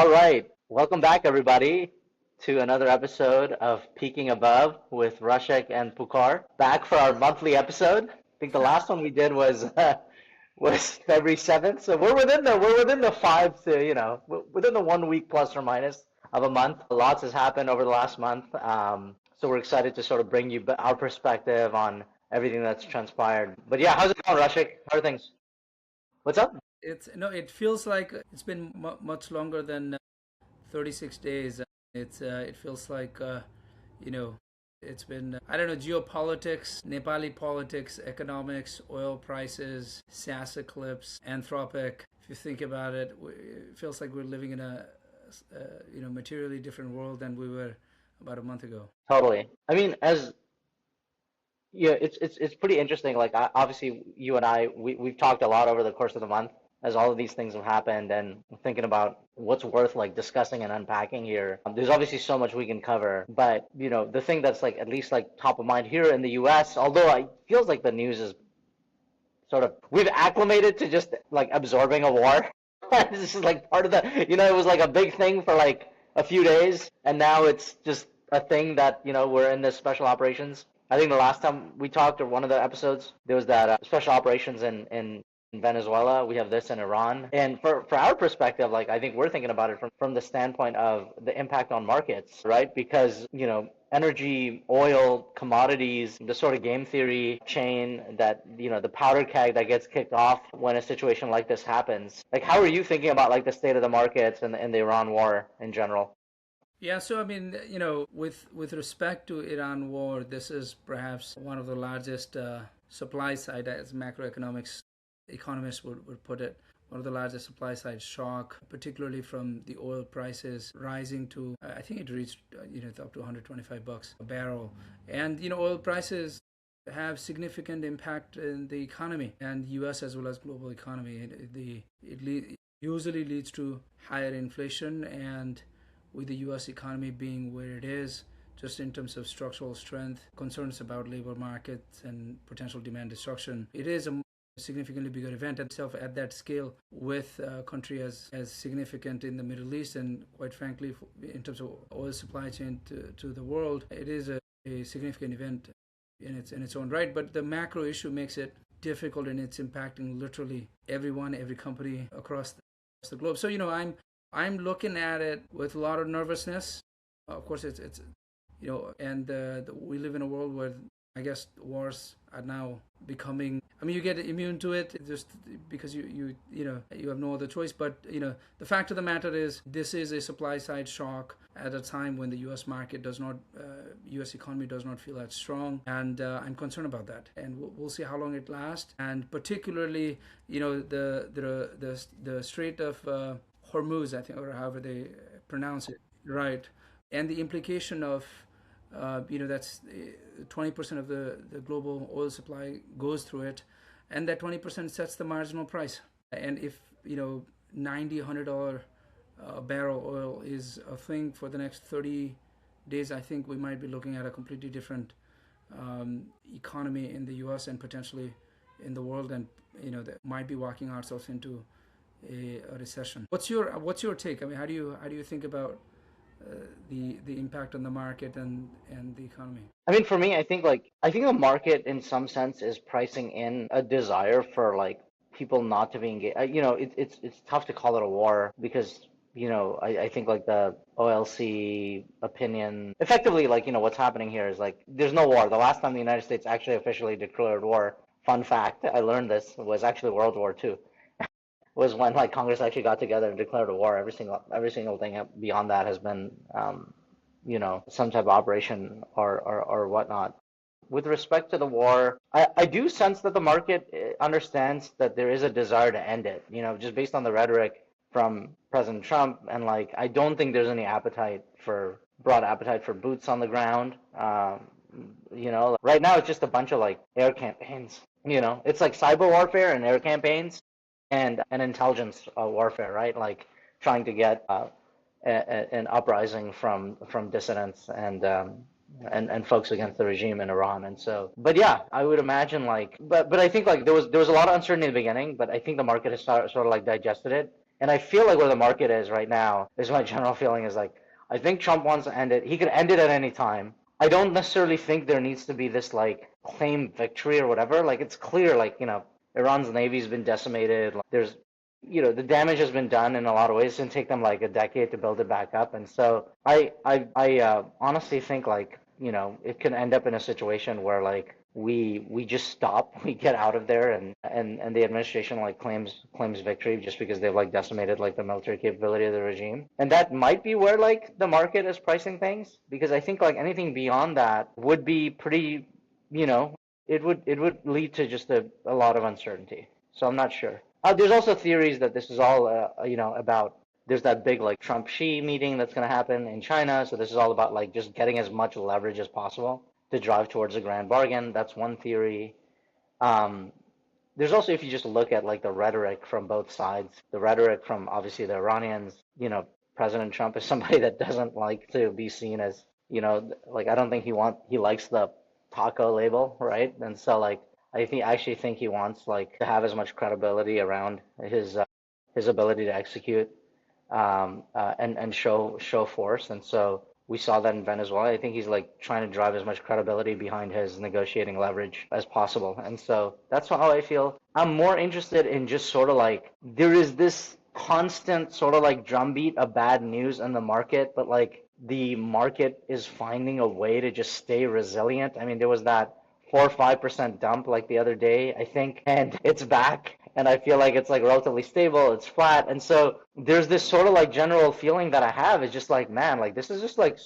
All right. Welcome back, everybody, to another episode of Peaking Above with Rashek and Pukar. Back for our monthly episode. I think the last one we did was February 7th. So we're within the five to within the 1 week plus or minus of a month. Lots has happened over the last month. So we're excited to sort of bring you our perspective on everything that's transpired. But yeah, how's it going, Rashek? How are things? What's up? It feels like it's been much longer than 36 days. It feels like you know it's been I don't know, geopolitics, Nepali politics, economics, oil prices, SaaS eclipse, Anthropic. If you think about it, it feels like we're living in a materially different world than we were about a month ago. Totally. I mean, as yeah, it's pretty interesting. Like, obviously, you and I, we've talked a lot over the course of the month as all of these things have happened, and thinking about what's worth like discussing and unpacking here. There's obviously so much we can cover, but the thing that's like at least like top of mind here in the U.S., although it feels like the news is sort of we've acclimated to just like absorbing a war. This is like part of it was like a big thing for like a few days, and now it's just a thing that we're in this special operations. I think the last time we talked, or one of the episodes, there was that special operations in Venezuela. We have this in Iran, and for our perspective, like I think we're thinking about it from the standpoint of the impact on markets, right? Because energy, oil, commodities, the sort of game theory chain that the powder keg that gets kicked off when a situation like this happens. Like, how are you thinking about like the state of the markets and the Iran war in general? Yeah, so I mean, with respect to Iran war, this is perhaps one of the largest supply side, as macroeconomics economists would put it, one of the largest supply side shock, particularly from the oil prices rising to, I think it reached, up to $125 a barrel. And, oil prices have significant impact in the economy and US as well as global economy. It usually leads to higher inflation, and with the US economy being where it is, just in terms of structural strength, concerns about labor markets and potential demand destruction, it is a significantly bigger event itself at that scale, with a country as significant in the Middle East, and quite frankly in terms of oil supply chain to the world. It is a significant event in its own right, but the macro issue makes it difficult, and it's impacting literally everyone, every company across the globe. So I'm looking at it with a lot of nervousness. Of course, it's and we live in a world where I guess wars are now becoming. I mean, you get immune to it just because you have no other choice. But the fact of the matter is, this is a supply side shock at a time when the U.S. market does not, U.S. economy does not feel that strong, and I'm concerned about that. And we'll see how long it lasts. And particularly, the Strait of Hormuz, I think, or however they pronounce it, right? And the implication of that's 20% of the global oil supply goes through it, and that 20% sets the marginal price. And if $90, $100 barrel oil is a thing for the next 30 days, I think we might be looking at a completely different economy in the U.S. and potentially in the world, and that might be walking ourselves into a recession. What's your take? I mean, how do you think about the impact on the market and the economy? I mean, for me, I think the market in some sense is pricing in a desire for like people not to be engaged. It's tough to call it a war because I think like the OLC opinion effectively, like what's happening here is like there's no war. The last time the United States actually officially declared war, fun fact, I learned this, was actually World War II. Was when like Congress actually got together and declared a war. Every single thing beyond that has been some type of operation or whatnot. With respect to the war, I do sense that the market understands that there is a desire to end it. Just based on the rhetoric from President Trump, and like I don't think there's any broad appetite for boots on the ground. Right now it's just a bunch of like air campaigns. It's like cyber warfare and air campaigns and intelligence warfare, right? Like trying to get an uprising from dissidents and folks against the regime in Iran. And so, but yeah, I would imagine but I think like there was a lot of uncertainty in the beginning, but I think the market has sort of like digested it. And I feel like where the market is right now is my general feeling is like, I think Trump wants to end it. He could end it at any time. I don't necessarily think there needs to be this like claim victory or whatever. Like it's clear, like, Iran's navy's been decimated. Like, there's, the damage has been done in a lot of ways. It's gonna take them like a decade to build it back up. And so I honestly think like, it can end up in a situation where like we just stop, we get out of there, and the administration like claims victory just because they've like decimated like the military capability of the regime. And that might be where like the market is pricing things, because I think like anything beyond that would be pretty, you know, it would lead to just a lot of uncertainty. So I'm not sure. There's also theories that this is all about, there's that big like Trump Xi meeting that's going to happen in China. So this is all about like just getting as much leverage as possible to drive towards a grand bargain. That's one theory. Um, there's also, if you just look at like the rhetoric from both sides, the rhetoric from obviously the Iranians, President Trump is somebody that doesn't like to be seen as, like I don't think he likes the taco label, right? And so like actually think he wants like to have as much credibility around his ability to execute, and show force. And so we saw that in Venezuela. I think he's like trying to drive as much credibility behind his negotiating leverage as possible. And so that's how I feel. I'm more interested in just sort of like there is this constant sort of like drumbeat of bad news in the market, but like the market is finding a way to just stay resilient. I mean, there was that 4 or 5% dump like the other day, I think, and it's back. And I feel like it's like relatively stable, it's flat. And so there's this sort of like general feeling that I have is just like, man, like this is just like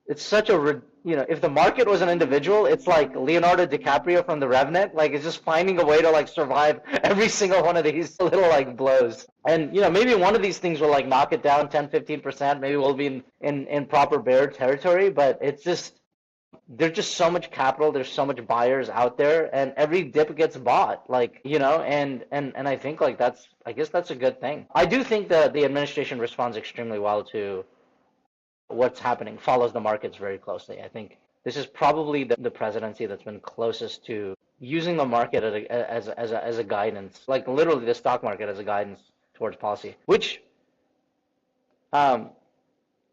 if the market was an individual, it's like Leonardo DiCaprio from The Revenant, like it's just finding a way to like survive every single one of these little like blows. And maybe one of these things will like knock it down 10-15%. Maybe we'll be in proper bear territory, but it's just there's just so much capital, there's so much buyers out there, and every dip gets bought, like, and I think like I guess that's a good thing. I do think that the administration responds extremely well to what's happening, follows the markets very closely. I think this is probably the presidency that's been closest to using the market as a guidance, like literally the stock market as a guidance towards policy, which, um,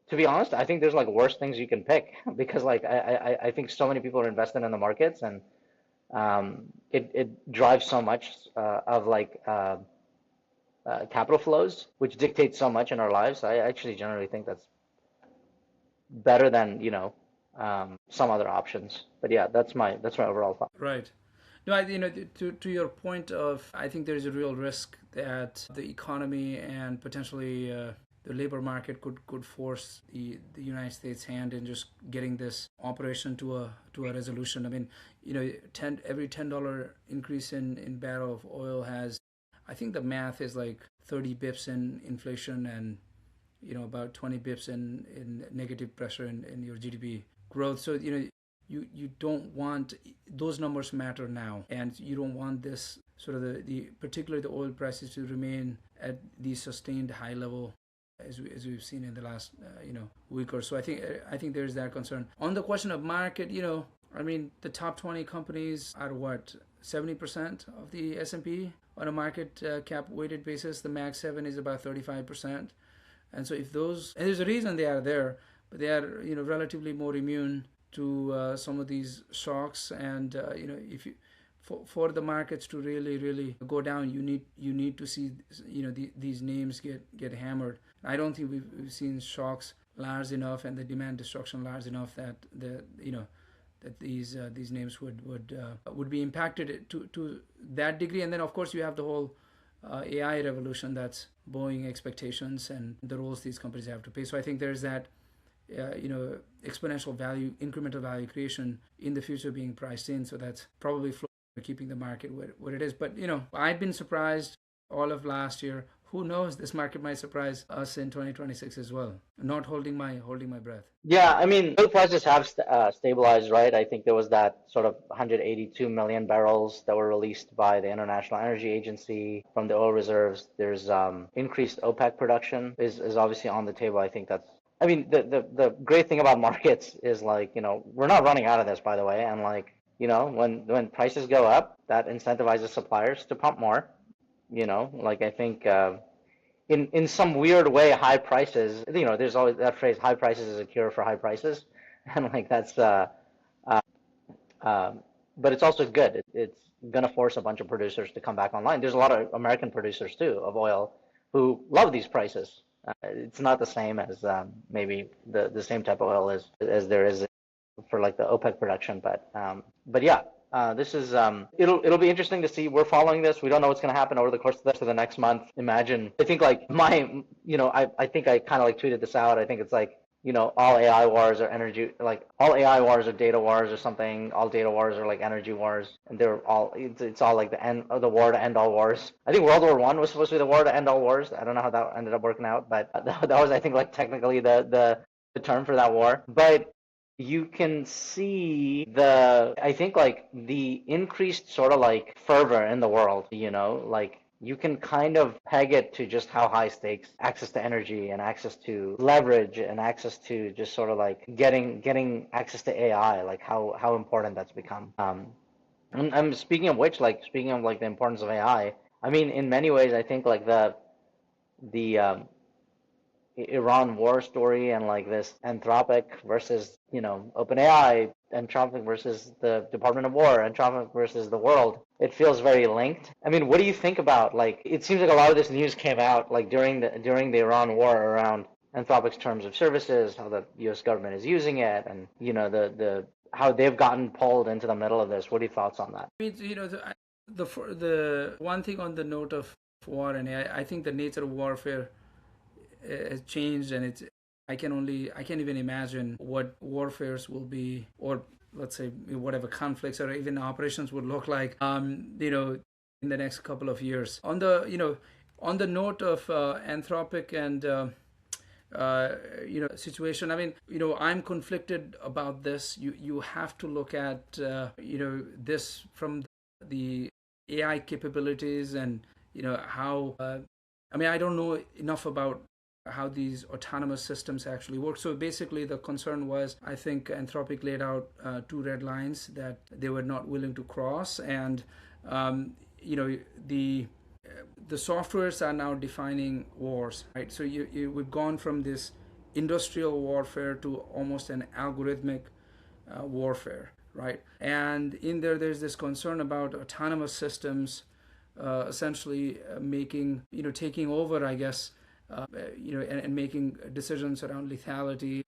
to be honest, I think there's like worse things you can pick because like I think so many people are invested in the markets, and it drives so much of like capital flows, which dictates so much in our lives. I actually generally think that's better than some other options. But yeah, that's my overall thought. Right. No, to your point of, I think there's a real risk that the economy and potentially the labor market could force the United States hand in just getting this operation to a resolution. I mean, every $10 increase in barrel of oil has, I think the math is like 30 bips in inflation and about 20 bips in negative pressure in your GDP growth. So you don't want, those numbers matter now, and you don't want this sort of the particularly the oil prices to remain at the sustained high level as we've seen in the last week or so. I think there's that concern. On the question of market, I mean, the top 20 companies are what, 70% of the S&P on a market cap weighted basis. The Mag 7 is about 35%. And so if those, and there's a reason they are there, but they are relatively more immune to some of these shocks. And if you for the markets to really go down, you need to see these names get hammered. I don't think we've seen shocks large enough and the demand destruction large enough that that these names would be impacted to that degree. And then of course you have the whole AI revolution that's blowing expectations and the roles these companies have to play. So I think there's that exponential value, incremental value creation in the future being priced in. So that's probably keeping the market what it is. But I've been surprised all of last year. Who knows? This market might surprise us in 2026 as well. Not holding my breath. Yeah, I mean, oil prices have stabilized, right? I think there was that sort of 182 million barrels that were released by the International Energy Agency from the oil reserves. There's increased OPEC production is obviously on the table. I think that's, I mean, the great thing about markets is like, we're not running out of this, by the way. And like, when prices go up, that incentivizes suppliers to pump more. Like I think in some weird way, high prices, there's always that phrase, high prices is a cure for high prices. And like that's um, but it's also good. It's gonna force a bunch of producers to come back online. There's a lot of American producers too of oil who love these prices. It's not the same as maybe the same type of oil as there is for like the OPEC production, but yeah, this is it'll be interesting to see. We're following this. We don't know what's going to happen over the course of the next month. Imagine, I think like I think I kind of like tweeted this out. I think it's like all AI wars are energy, like all AI wars are data wars or something. All data wars are like energy wars, and it's all like the end of the war to end all wars. I think World War One was supposed to be the war to end all wars. I don't know how that ended up working out, but that was, I think, like technically the term for that war. But you can see I think like the increased sort of like fervor in the world, like you can kind of peg it to just how high stakes access to energy and access to leverage and access to just sort of like getting access to AI, like how important that's become. And I'm speaking of which, like speaking of like the importance of AI, I mean, in many ways, I think like the Iran war story and like this Anthropic versus, OpenAI, Anthropic versus the Department of War, Anthropic versus the world. It feels very linked. I mean, what do you think about, like, it seems like a lot of this news came out like during the Iran war around Anthropic's terms of services, how the US government is using it, and the how they've gotten pulled into the middle of this. What are your thoughts on that? I mean, the one thing on the note of war, and I think the nature of warfare has changed, and I can't even imagine what warfares will be, or let's say whatever conflicts or even operations would look like, in the next couple of years. On the note of Anthropic and situation, I mean, I'm conflicted about this. You have to look at this from the AI capabilities, and how I mean, I don't know enough about how these autonomous systems actually work. So basically, the concern was, I think Anthropic laid out two red lines that they were not willing to cross, and the softwares are now defining wars, right? So we've gone from this industrial warfare to almost an algorithmic warfare, right? And in there's this concern about autonomous systems essentially making, taking over, I guess, and making decisions around lethality,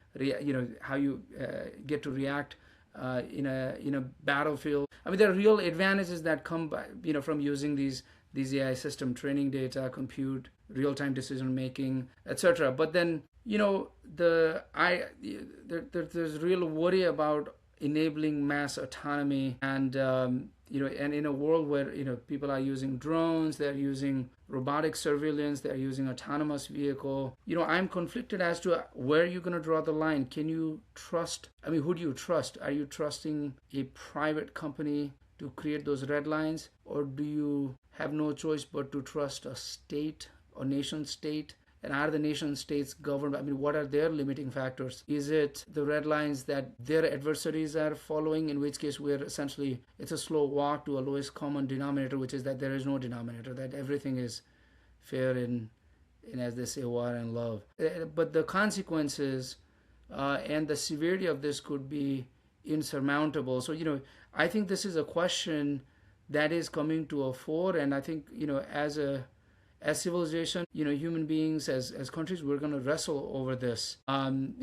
how you get to react in a battlefield. I mean, there are real advantages that come by, from using these AI system training data, compute, real-time decision making, etc. But then, there's real worry about enabling mass autonomy, and and in a world where people are using drones, they're using robotic surveillance, they're using autonomous vehicle. I'm conflicted as to where you're going to draw the line. Can you trust? I mean, who do you trust? Are you trusting a private company to create those red lines, or do you have no choice but to trust a state or nation state? And are the nation states governed? I mean, what are their limiting factors? Is it the red lines that their adversaries are following, in which case it's a slow walk to a lowest common denominator, which is that there is no denominator, that everything is fair in as they say, war and love. But the consequences and the severity of this could be insurmountable. So, I think this is a question that is coming to a fore, and I think, as civilization, human beings, as countries, we're going to wrestle over this. And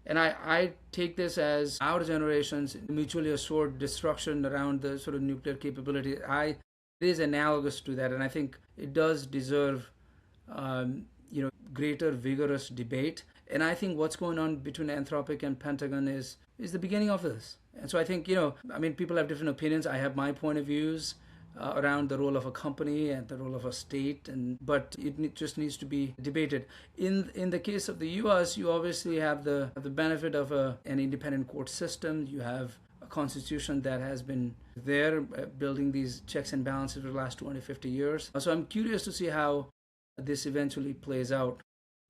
I take this as our generation's mutually assured destruction around the sort of nuclear capability. It is analogous to that, and I think it does deserve, greater vigorous debate. And I think what's going on between Anthropic and Pentagon is the beginning of this. And so I think, people have different opinions. I have my point of views around the role of a company and the role of a state, but it just needs to be debated. In the case of the U.S., you obviously have the benefit of an independent court system. You have a constitution that has been there building these checks and balances for the last 250 years. So I'm curious to see how this eventually plays out.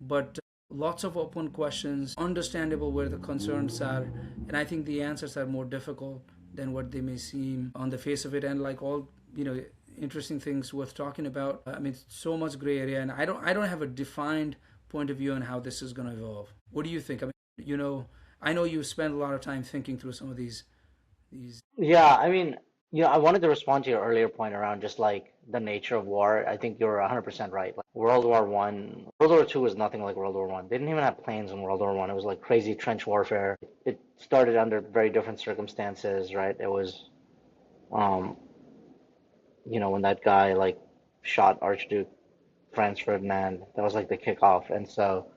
But lots of open questions, understandable where the concerns are, and I think the answers are more difficult than what they may seem on the face of it. And like all interesting things worth talking about. I mean, so much gray area, and I don't have a defined point of view on how this is going to evolve. What do you think? I mean, I know you spend a lot of time thinking through some of these. Yeah, I mean, I wanted to respond to your earlier point around just like the nature of war. I think you're 100% right. Like World War One, World War Two was nothing like World War One. They didn't even have planes in World War One. It was like crazy trench warfare. It started under very different circumstances, right? It was, um, when that guy like shot Archduke Franz Ferdinand, that was like the kickoff. And so,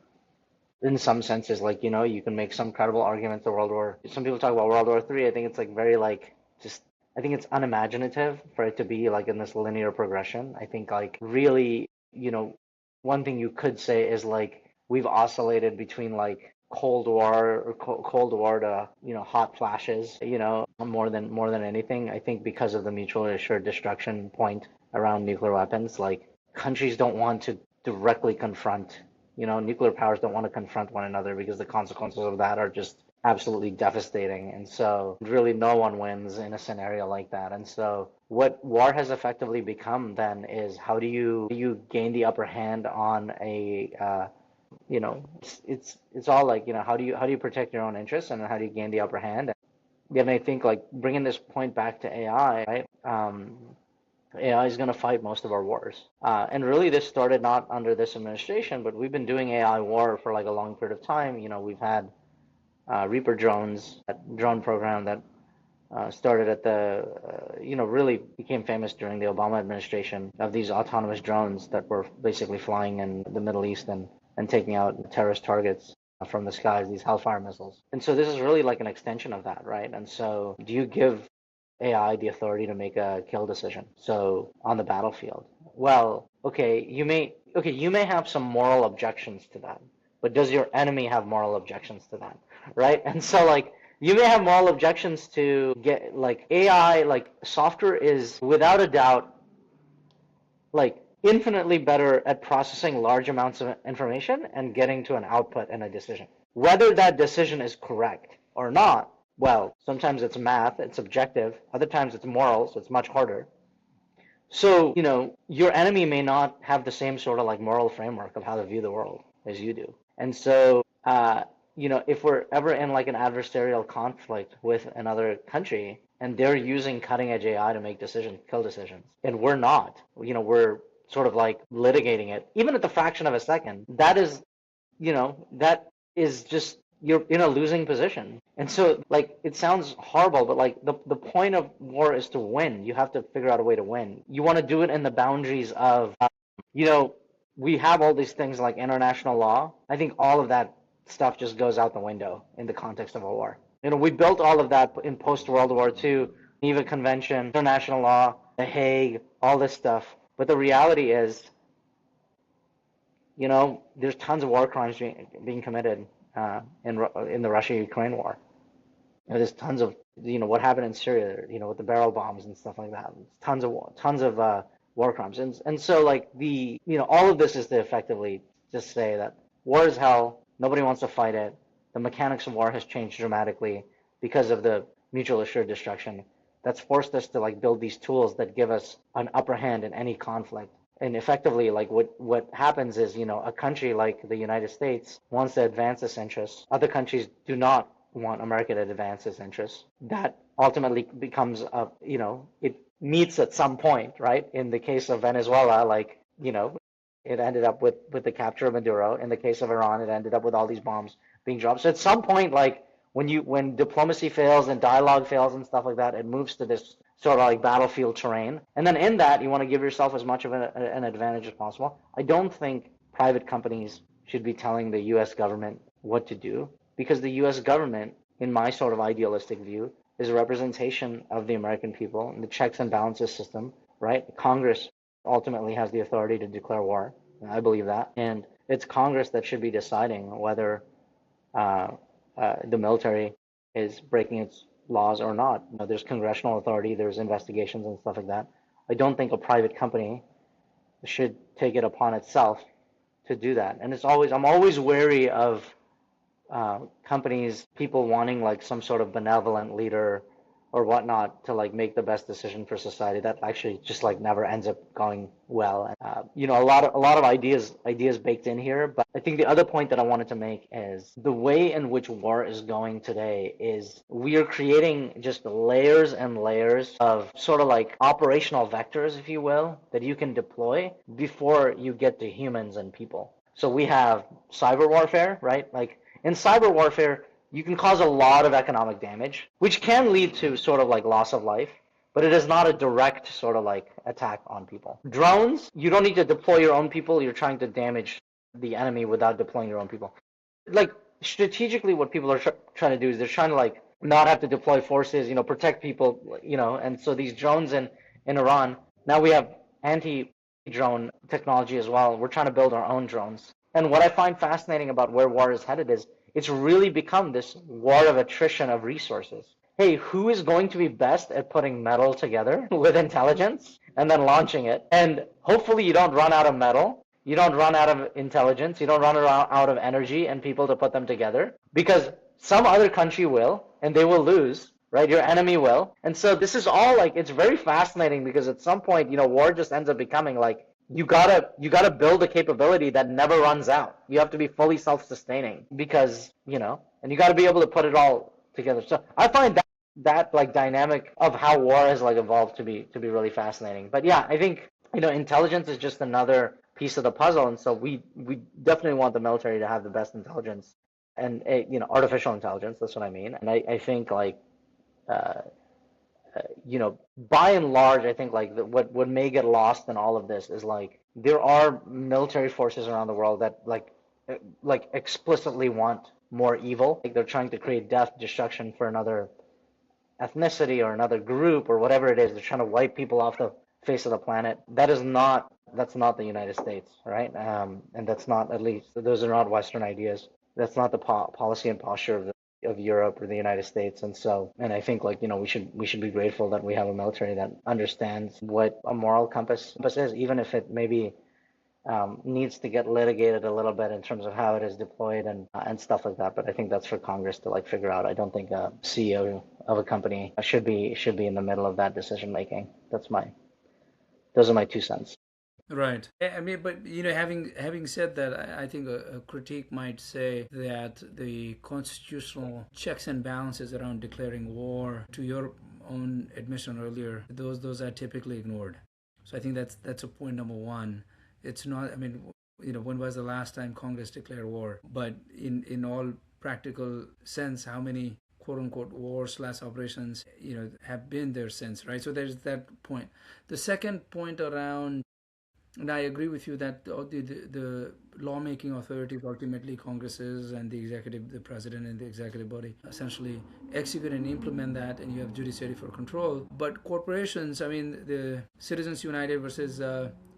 in some senses, like, you can make some credible arguments of World War. Some people talk about World War Three. I think it's like very like just. I think it's unimaginative for it to be like in this linear progression. I think like really, one thing you could say is like we've oscillated between like Cold War or Cold War to hot flashes. More than anything. I think because of the mutually assured destruction point around nuclear weapons, like countries don't want to directly confront nuclear powers don't want to confront one another because the consequences of that are just absolutely devastating. And so, really, no one wins in a scenario like that. And so, what war has effectively become then is how do you gain the upper hand on it's all like how do you protect your own interests and how do you gain the upper hand? And I think like bringing this point back to AI, right? AI is going to fight most of our wars. And really, this started not under this administration, but we've been doing AI war for like a long period of time. We've had Reaper drones, that drone program that started at really became famous during the Obama administration of these autonomous drones that were basically flying in the Middle East and taking out terrorist targets from the skies, these Hellfire missiles. And so this is really like an extension of that, right? And so do you give AI the authority to make a kill decision? So on the battlefield, well, you may have some moral objections to that, but does your enemy have moral objections to that, right? And so like you may have moral objections to get like AI, like software is without a doubt like infinitely better at processing large amounts of information and getting to an output and a decision. Whether that decision is correct or not, well, sometimes it's math, it's objective, other times it's moral, so it's much harder. So, your enemy may not have the same sort of like moral framework of how to view the world as you do. And so, if we're ever in like an adversarial conflict with another country and they're using cutting edge AI to make decisions, kill decisions, and we're not, we're sort of like litigating it, even at the fraction of a second, that is just you're in a losing position. And so like it sounds horrible, but like the point of war is to win. You have to figure out a way to win. You want to do it in the boundaries of you know we have all these things like international law. I think all of that stuff just goes out the window in the context of a war. We built all of that in post World War II, Geneva Convention, international law, The Hague, all this stuff. But the reality is, there's tons of war crimes being committed in the Russia-Ukraine war. There's tons of what happened in Syria, with the barrel bombs and stuff like that. Tons of war crimes, and so like all of this is to effectively just say that war is hell. Nobody wants to fight it. The mechanics of war has changed dramatically because of the mutual assured destruction. That's forced us to like build these tools that give us an upper hand in any conflict. And effectively, like what happens is, a country like the United States wants to advance its interests. Other countries do not want America to advance its interests. That ultimately becomes it meets at some point, right? In the case of Venezuela, like, it ended up with the capture of Maduro. In the case of Iran, it ended up with all these bombs being dropped. So at some point, like when diplomacy fails and dialogue fails and stuff like that, it moves to this sort of like battlefield terrain. And then in that, you want to give yourself as much of an advantage as possible. I don't think private companies should be telling the U.S. government what to do, because the U.S. government, in my sort of idealistic view, is a representation of the American people and the checks and balances system, right? Congress ultimately has the authority to declare war. I believe that. And it's Congress that should be deciding whether the military is breaking its laws or not. There's congressional authority, there's investigations and stuff like that. I don't think a private company should take it upon itself to do that. And I'm always wary of companies, people wanting like some sort of benevolent leader or whatnot to like make the best decision for society, that actually just like never ends up going well. A lot of ideas baked in here. But I think the other point that I wanted to make is the way in which war is going today is we are creating just layers and layers of sort of like operational vectors, if you will, that you can deploy before you get to humans and people. So we have cyber warfare, right? Like in cyber warfare, you can cause a lot of economic damage, which can lead to sort of like loss of life, but it is not a direct sort of like attack on people. Drones, you don't need to deploy your own people. You're trying to damage the enemy without deploying your own people. Like strategically, what people are trying to do is they're trying to like not have to deploy forces, protect people, and so these drones in Iran, now we have anti-drone technology as well. We're trying to build our own drones. And what I find fascinating about where war is headed is it's really become this war of attrition of resources. Hey, who is going to be best at putting metal together with intelligence and then launching it? And hopefully you don't run out of metal. You don't run out of intelligence. You don't run out of energy and people to put them together because some other country will, and they will lose, right? Your enemy will. And so this is all like, it's very fascinating because at some point, war just ends up becoming like, you gotta build a capability that never runs out. You have to be fully self-sustaining because, and you gotta be able to put it all together. So I find that like dynamic of how war has like evolved to be really fascinating. But yeah, I think, intelligence is just another piece of the puzzle. And so we definitely want the military to have the best intelligence and, artificial intelligence. That's what I mean. And I think like, uh, by and large, I think like what may get lost in all of this is like there are military forces around the world that like explicitly want more evil. Like they're trying to create death, destruction for another ethnicity or another group or whatever it is. They're trying to wipe people off the face of the planet. That's not the United States, right? And that's not, at least those are not Western ideas. That's not the policy and posture of Europe or the United States. And I think like, we should be grateful that we have a military that understands what a moral compass is, even if it maybe needs to get litigated a little bit in terms of how it is deployed and stuff like that. But I think that's for Congress to like figure out. I don't think a CEO of a company should be in the middle of that decision making. Those are my 2 cents. Right. I mean, but having said that, I think a critique might say that the constitutional checks and balances around declaring war, to your own admission earlier, those are typically ignored. So I think that's a point number one. It's not. I mean, when was the last time Congress declared war? But in all practical sense, how many quote unquote war/operations have been there since, right? So there's that point. The second point around, and I agree with you that the lawmaking authorities, ultimately Congresses and the executive, the president and the executive body, essentially execute and implement that, and you have judiciary for control. But corporations, I mean, the Citizens United versus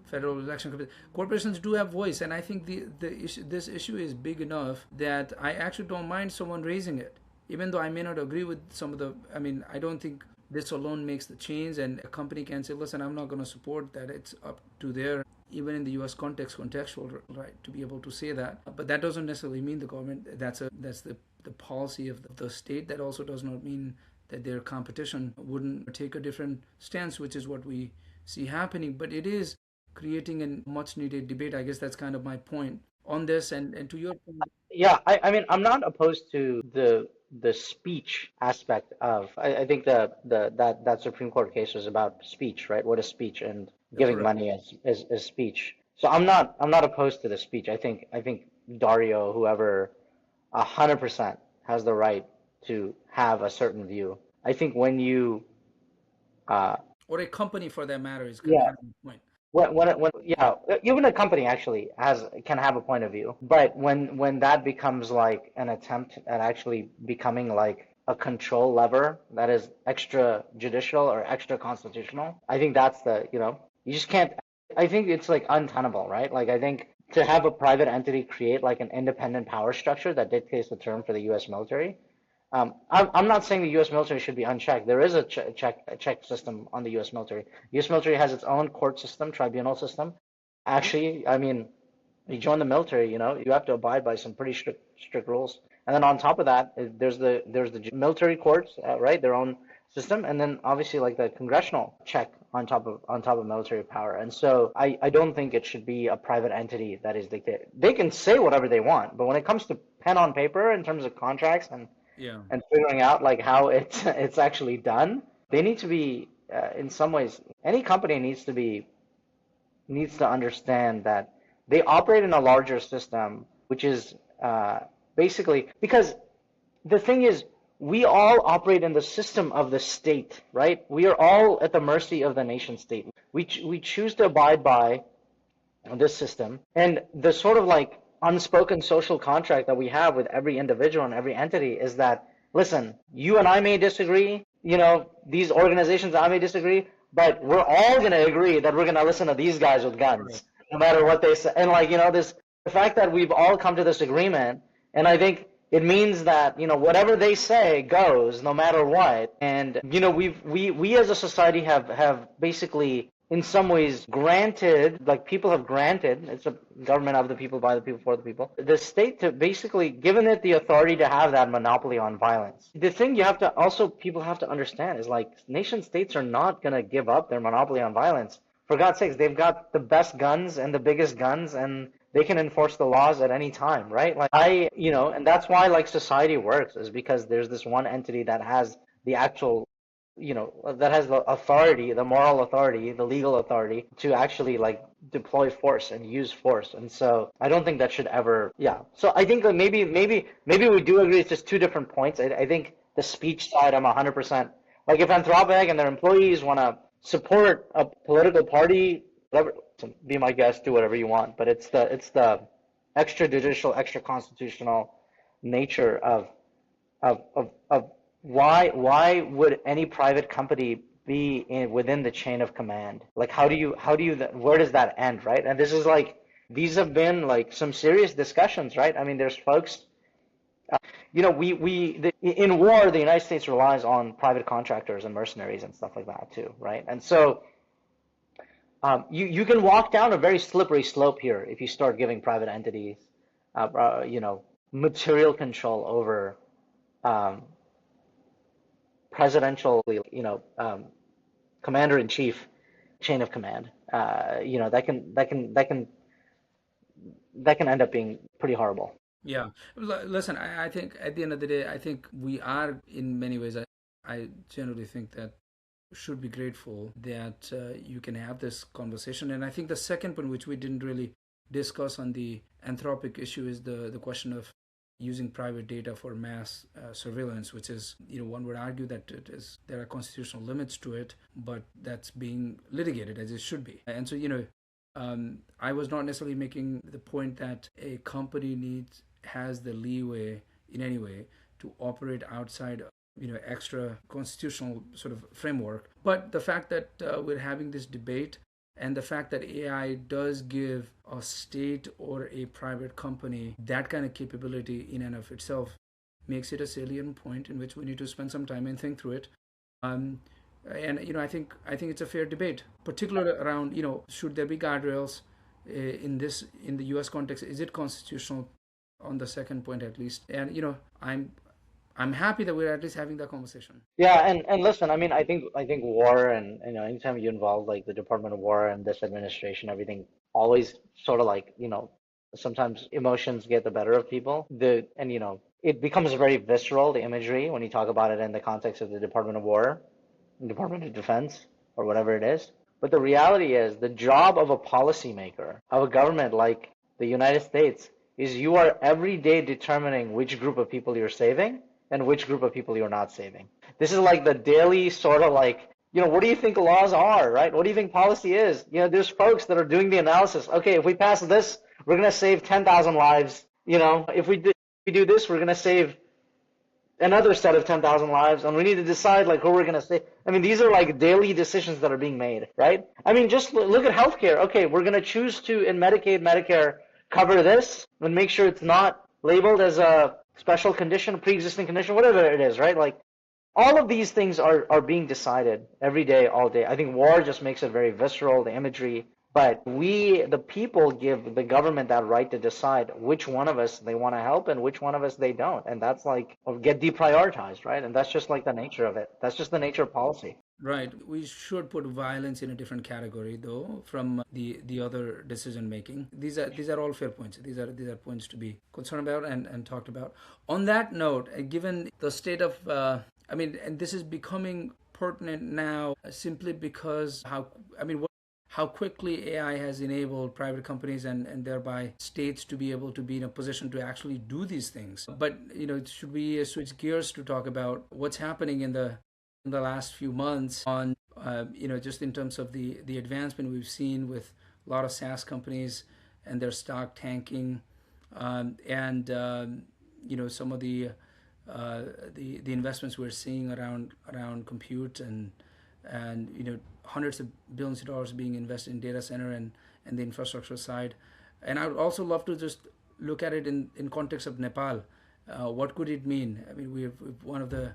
Federal Election Commission, corporations do have voice, and I think this issue is big enough that I actually don't mind someone raising it, even though I may not agree with some of the. I mean, I don't think this alone makes the change, and a company can say, listen, I'm not going to support that. It's up to their, even in the US context, contextual right to be able to say that. But that doesn't necessarily mean the government, that's the policy of the state. That also does not mean that their competition wouldn't take a different stance, which is what we see happening. But it is creating a much needed debate. I guess that's kind of my point on this. And to your point. Yeah, I mean, I'm not opposed to the speech aspect of. I think that Supreme Court case was about speech, right? What is speech, and giving Correct. money as speech. So I'm not opposed to the speech. I think Dario, whoever, 100% has the right to have a certain view. I think when you uh Or a company for that matter is kind yeah, of the point. yeah, even a company actually can have a point of view, but when that becomes like an attempt at actually becoming like a control lever that is extrajudicial or extra constitutional, I think that's you just can't. I think it's like untenable, right? Like I think to have a private entity create like an independent power structure that dictates the term for the U.S. military. I'm not saying the U.S. military should be unchecked. There is a check system on the U.S. military. U.S. military has its own court system, tribunal system. Actually, I mean, you join the military, you have to abide by some pretty strict rules. And then on top of that, there's the military courts, right? Their own system, and then obviously like the congressional check on top of military power. And so I don't think it should be a private entity that is dictated. They can say whatever they want, but when it comes to pen on paper in terms of contracts Yeah. and figuring out like how it's actually done, they need to be in some ways any company needs to understand that they operate in a larger system, which is basically because the thing is, we all operate in the system of the state, right? We are all at the mercy of the nation state. We choose to abide by this system, and the sort of like unspoken social contract that we have with every individual and every entity is that, listen, you and I may disagree, these organizations I may disagree, but we're all going to agree that we're going to listen to these guys with guns, no matter what they say. And like, this, the fact that we've all come to this agreement, and I think it means that, whatever they say goes no matter what. And, we as a society have basically in some ways granted, like people have granted, it's a government of the people, by the people, for the people, the state to basically given it the authority to have that monopoly on violence. The thing people have to understand is like nation states are not going to give up their monopoly on violence. For God's sakes, they've got the best guns and the biggest guns, and they can enforce the laws at any time, right? Like and that's why like society works, is because there's this one entity that has the actual that has the authority, the moral authority, the legal authority to actually like deploy force and use force. And so I don't think that should ever, yeah. So I think that maybe we do agree. It's just two different points. I think the speech side, I'm 100%. Like if Anthropic and their employees want to support a political party, whatever, be my guest, do whatever you want. But it's the extrajudicial, extra constitutional nature of why would any private company be within the chain of command? Like where does that end, right? And this is like, these have been like some serious discussions, right? I mean, there's folks, in war, the United States relies on private contractors and mercenaries and stuff like that too, right? And so you can walk down a very slippery slope here if you start giving private entities, material control over presidential, commander-in-chief chain of command. That can end up being pretty horrible. Yeah. Listen, I think at the end of the day, I think we are in many ways. I generally think that should be grateful that you can have this conversation. And I think the second point, which we didn't really discuss on the Anthropic issue, is the question of using private data for mass surveillance, which is, one would argue that there are constitutional limits to it, but that's being litigated as it should be. And so, I was not necessarily making the point that a company has the leeway in any way to operate outside extra constitutional sort of framework. But the fact that we're having this debate, and the fact that AI does give a state or a private company that kind of capability in and of itself makes it a salient point in which we need to spend some time and think through it. And I think it's a fair debate, particularly around should there be guardrails in the U.S. context? Is it constitutional? On the second point, at least, and I'm happy that we're at least having that conversation. Yeah, and listen, I mean, I think war, and anytime you involve like the Department of War and this administration, everything always sort of like sometimes emotions get the better of people. It becomes very visceral, the imagery, when you talk about it in the context of the Department of War, Department of Defense, or whatever it is. But the reality is, the job of a policymaker, of a government like the United States, is you are every day determining which group of people you're saving and which group of people you're not saving. This is like the daily sort of like, what do you think laws are, right? What do you think policy is? There's folks that are doing the analysis. Okay, if we pass this, we're going to save 10,000 lives. If we do this, we're going to save another set of 10,000 lives, and we need to decide like who we're going to save. I mean, these are like daily decisions that are being made, right? I mean, just look at healthcare. Okay, we're going to choose to, in Medicaid, Medicare, cover this and make sure it's not labeled as a special condition, pre-existing condition, whatever it is, right? Like all of these things are being decided every day, all day. I think war just makes it very visceral, the imagery, But the people give the government that right to decide which one of us they want to help and which one of us they don't. And that's like, or get deprioritized, right? And that's just like the nature of it. That's just the nature of policy. Right. We should put violence in a different category, though, from the other decision making. These are all fair points. These are points to be concerned about and talked about. On that note, given the state of, and this is becoming pertinent now simply because how quickly AI has enabled private companies and thereby states to be able to be in a position to actually do these things. But should we switch gears to talk about what's happening in the last few months on just in terms of the advancement we've seen with a lot of SaaS companies and their stock tanking, and some of the investments we're seeing around compute and hundreds of billions of dollars being invested in data center and the infrastructure side. And I would also love to just look at it in context of Nepal. What could it mean? I mean, we have one of the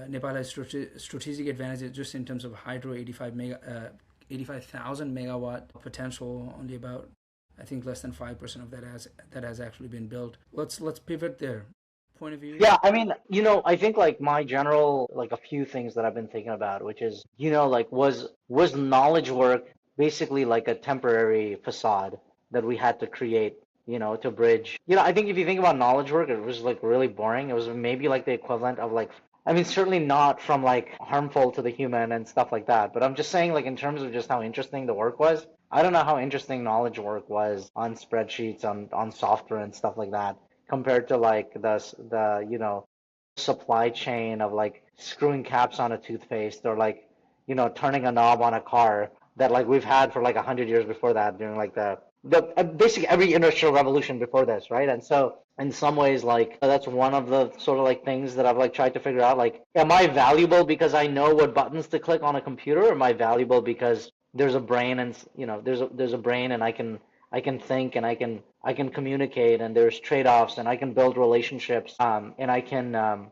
Nepal has strategic advantages just in terms of hydro, 85,000 megawatt potential. Only about, I think, less than 5% of that has actually been built. Let's pivot there. Point of view. Yeah, I mean, I think like my general, like a few things that I've been thinking about, which is, like was knowledge work basically like a temporary facade that we had to create, to bridge. I think if you think about knowledge work, it was like really boring. It was maybe like the equivalent of like, I mean, certainly not from like harmful to the human and stuff like that, but I'm just saying like in terms of just how interesting the work was. I don't know how interesting knowledge work was on spreadsheets, on software and stuff like that compared to like the supply chain of like screwing caps on a toothpaste or like turning a knob on a car that like we've had for like 100 years before that during like the basically every industrial revolution before this, right? And so in some ways like that's one of the sort of like things that I've like tried to figure out, like, am I valuable because I know what buttons to click on a computer, or am I valuable because there's a brain and there's a brain and I can think and I can communicate, and there's trade-offs, and I can build relationships, and I can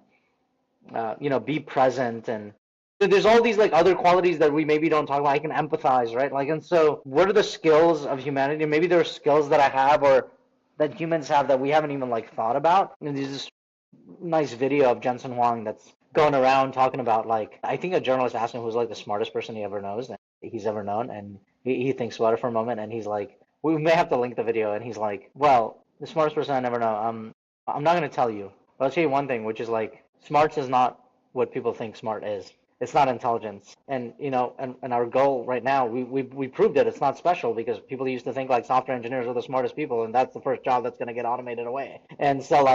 be present, and there's all these like other qualities that we maybe don't talk about. I can empathize, right? Like, and so what are the skills of humanity? Maybe there are skills that I have or that humans have that we haven't even like thought about. And there's this nice video of Jensen Huang that's going around talking about, like, I think a journalist asked him who's like the smartest person he's ever known, and he thinks about it for a moment, and he's like, we may have to link the video, and he's like, well, the smartest person I never know. I'm not going to tell you, but I'll tell you one thing, which is like, smarts is not what people think smart is. It's not intelligence. And and our goal right now, we proved it. It's not special, because people used to think like software engineers are the smartest people, and that's the first job that's going to get automated away. And so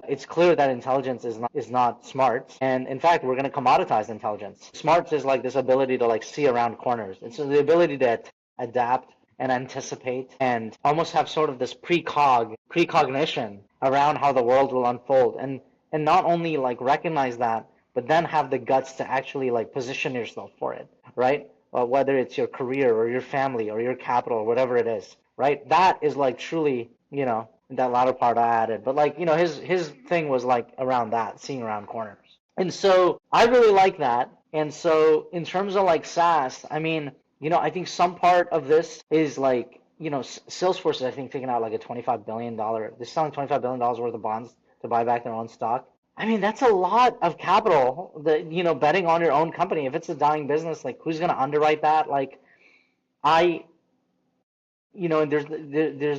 it's clear that intelligence is not smart. And in fact, we're going to commoditize intelligence. Smarts is like this ability to like see around corners. It's the ability to adapt and anticipate and almost have sort of this precognition around how the world will unfold, and not only like recognize that, but then have the guts to actually like position yourself for it, right? Whether it's your career or your family or your capital or whatever it is, right? That is like truly, that latter part I added, but like, his thing was like around that, seeing around corners. And so I really like that. And so in terms of like SaaS, I mean, I think some part of this is like, Salesforce is, I think, taking out like a $25 billion, they're selling $25 billion worth of bonds to buy back their own stock. I mean, that's a lot of capital that, betting on your own company. If it's a dying business, like, who's going to underwrite that? Like, I, and there's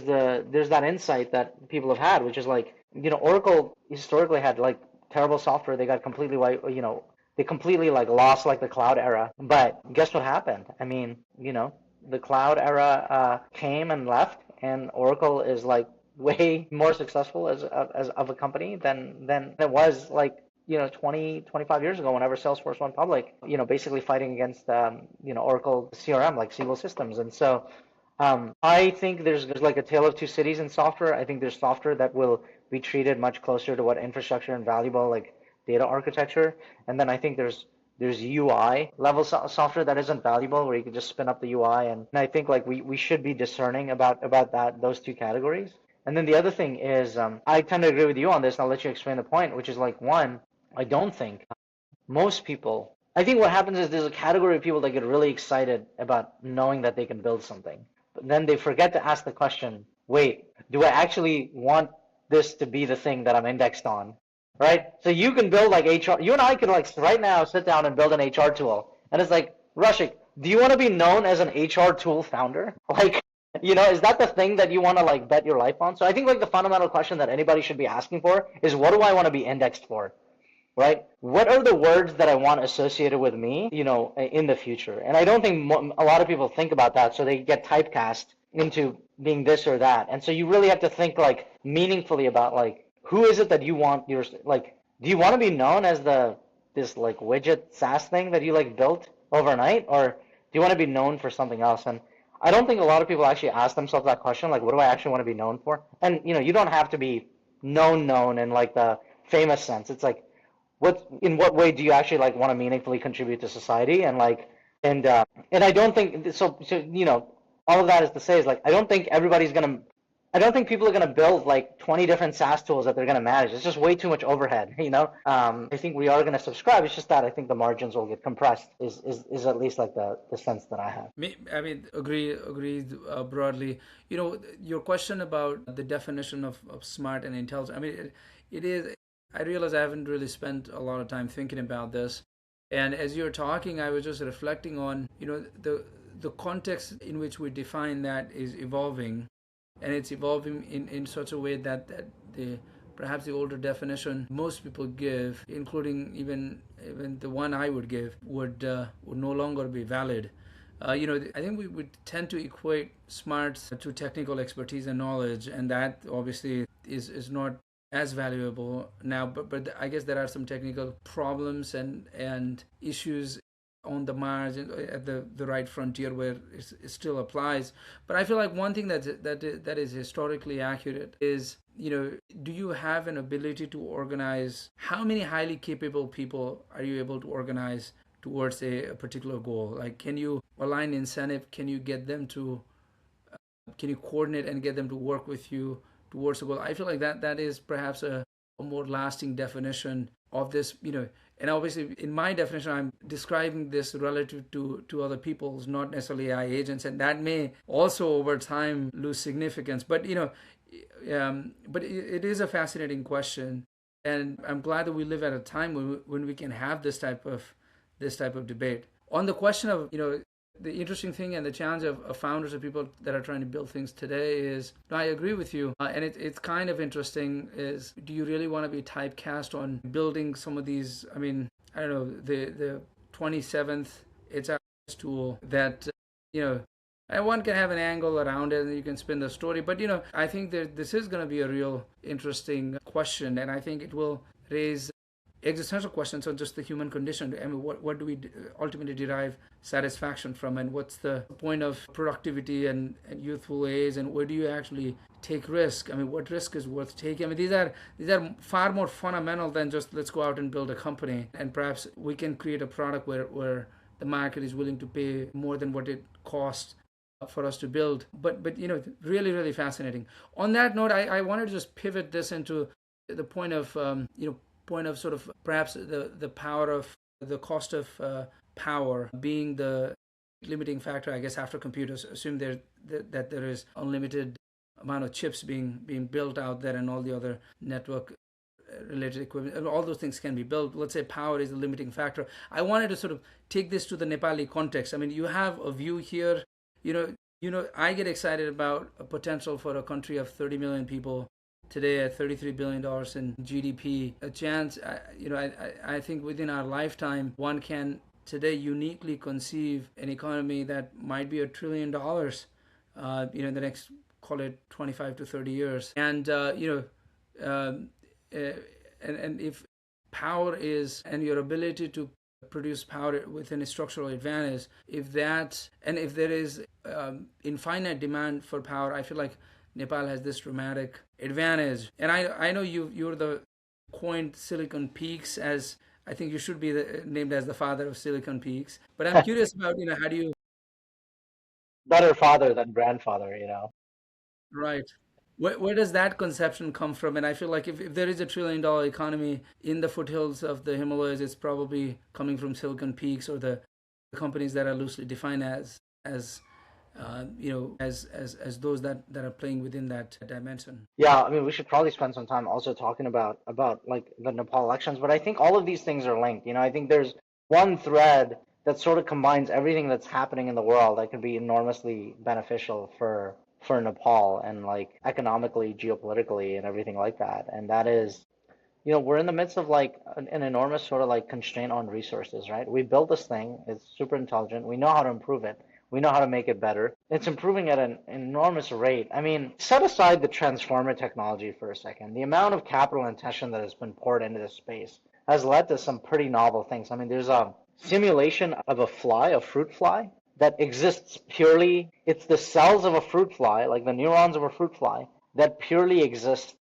that insight that people have had, which is like, Oracle historically had like terrible software. They got completely they completely like lost like the cloud era. But guess what happened? I mean, the cloud era came and left, and Oracle is like way more successful as of a company than it was like 25 years ago whenever Salesforce went public, basically fighting against Oracle CRM like Siebel Systems. And so I think there's like a tale of two cities in software. I think there's software that will be treated much closer to what infrastructure and valuable like data architecture, and then I think there's UI level software that isn't valuable, where you can just spin up the UI, and I think like we should be discerning about those two categories. And then the other thing is, I tend to agree with you on this, and I'll let you explain the point, which is like, one, I don't think most people I think what happens is there's a category of people that get really excited about knowing that they can build something, but then they forget to ask the question, wait, do I actually want this to be the thing that I'm indexed on? Right? So you can build like HR, you and I could like right now sit down and build an HR tool. And it's like, Rushik, do you want to be known as an HR tool founder? Like, is that the thing that you want to like bet your life on? So I think like the fundamental question that anybody should be asking for is what do I want to be indexed for? Right? What are the words that I want associated with me, in the future? And I don't think a lot of people think about that, so they get typecast into being this or that. And so you really have to think like meaningfully about like who is it that you want your like. Do you want to be known as this like widget SaaS thing that you like built overnight, or do you want to be known for something else? And I don't think a lot of people actually ask themselves that question, like, what do I actually want to be known for? And you don't have to be known in like the famous sense. It's like in what way do you actually like want to meaningfully contribute to society, and like and I don't think so all of that is to say is like I don't think people are gonna build like 20 different SaaS tools that they're gonna manage. It's just way too much overhead. I think we are gonna subscribe. It's just that I think the margins will get compressed. Is at least like the sense that I have. I mean, agree broadly. Your question about the definition of smart and intelligent. I mean, it is. I realize I haven't really spent a lot of time thinking about this, and as you're talking, I was just reflecting on, the context in which we define that is evolving, and it's evolving in such a way that the perhaps the older definition most people give, including even the one I would give, would no longer be valid. I think we would tend to equate smarts to technical expertise and knowledge, and that obviously is not as valuable now. But I guess there are some technical problems and issues on the margin at the right frontier where it still applies. But I feel like one thing that is historically accurate is, do you have an ability to organize? How many highly capable people are you able to organize towards a particular goal? Like, can you align incentive? Can you coordinate and get them to work with you towards a goal? I feel like that is perhaps a more lasting definition of this, and obviously in my definition I'm describing this relative to other people's, not necessarily AI agents, and that may also over time lose significance. But but it is a fascinating question, and I'm glad that we live at a time when we can have this type of debate on the question of, the interesting thing and the challenge of founders and people that are trying to build things today is, I agree with you, and it's kind of interesting, is do you really want to be typecast on building some of these? I mean, I don't know, the 27th it's a tool that, and one can have an angle around it and you can spin the story, but I think that this is going to be a real interesting question, and I think it will raise existential questions on just the human condition. I mean, what do we ultimately derive satisfaction from, and what's the point of productivity and youthful age, and where do you actually take risk? I mean, what risk is worth taking? I mean, these are far more fundamental than just let's go out and build a company, and perhaps we can create a product where the market is willing to pay more than what it costs for us to build. But really, really fascinating. On that note, I wanted to just pivot this into the point of point of sort of perhaps the power of the cost of power being the limiting factor, I guess, after computers. Assume that there is unlimited amount of chips being built out there, and all the other network related equipment, and all those things can be built. Let's say power is the limiting factor. I wanted to sort of take this to the Nepali context. I mean, you have a view here. I get excited about a potential for a country of 30 million people today at $33 billion in GDP. A chance, I think within our lifetime, one can today uniquely conceive an economy that might be $1 trillion, in the next, call it 25 to 30 years. And, and if power is, and your ability to produce power within a structural advantage, if there is infinite demand for power, I feel like Nepal has this dramatic advantage. And I know you're the coined Silicon Peaks, as I think you should be named as the father of Silicon Peaks. But I'm curious about, how do you... Better father than grandfather. Right. Where does that conception come from? And I feel like if there is $1 trillion economy in the foothills of the Himalayas, it's probably coming from Silicon Peaks or the companies that are loosely defined as as those that are playing within that dimension. Yeah, I mean, we should probably spend some time also talking about like the Nepal elections, but I think all of these things are linked. I think there's one thread that sort of combines everything that's happening in the world that could be enormously beneficial for Nepal and like economically, geopolitically, and everything like that. And that is, we're in the midst of like an enormous sort of like constraint on resources, right? We built this thing, it's super intelligent, we know how to improve it, we know how to make it better. It's improving at an enormous rate. I mean, set aside the transformer technology for a second. The amount of capital and attention that has been poured into this space has led to some pretty novel things. I mean, there's a simulation of a fruit fly, that exists purely, it's the cells of a fruit fly, like the neurons of a fruit fly, that purely exist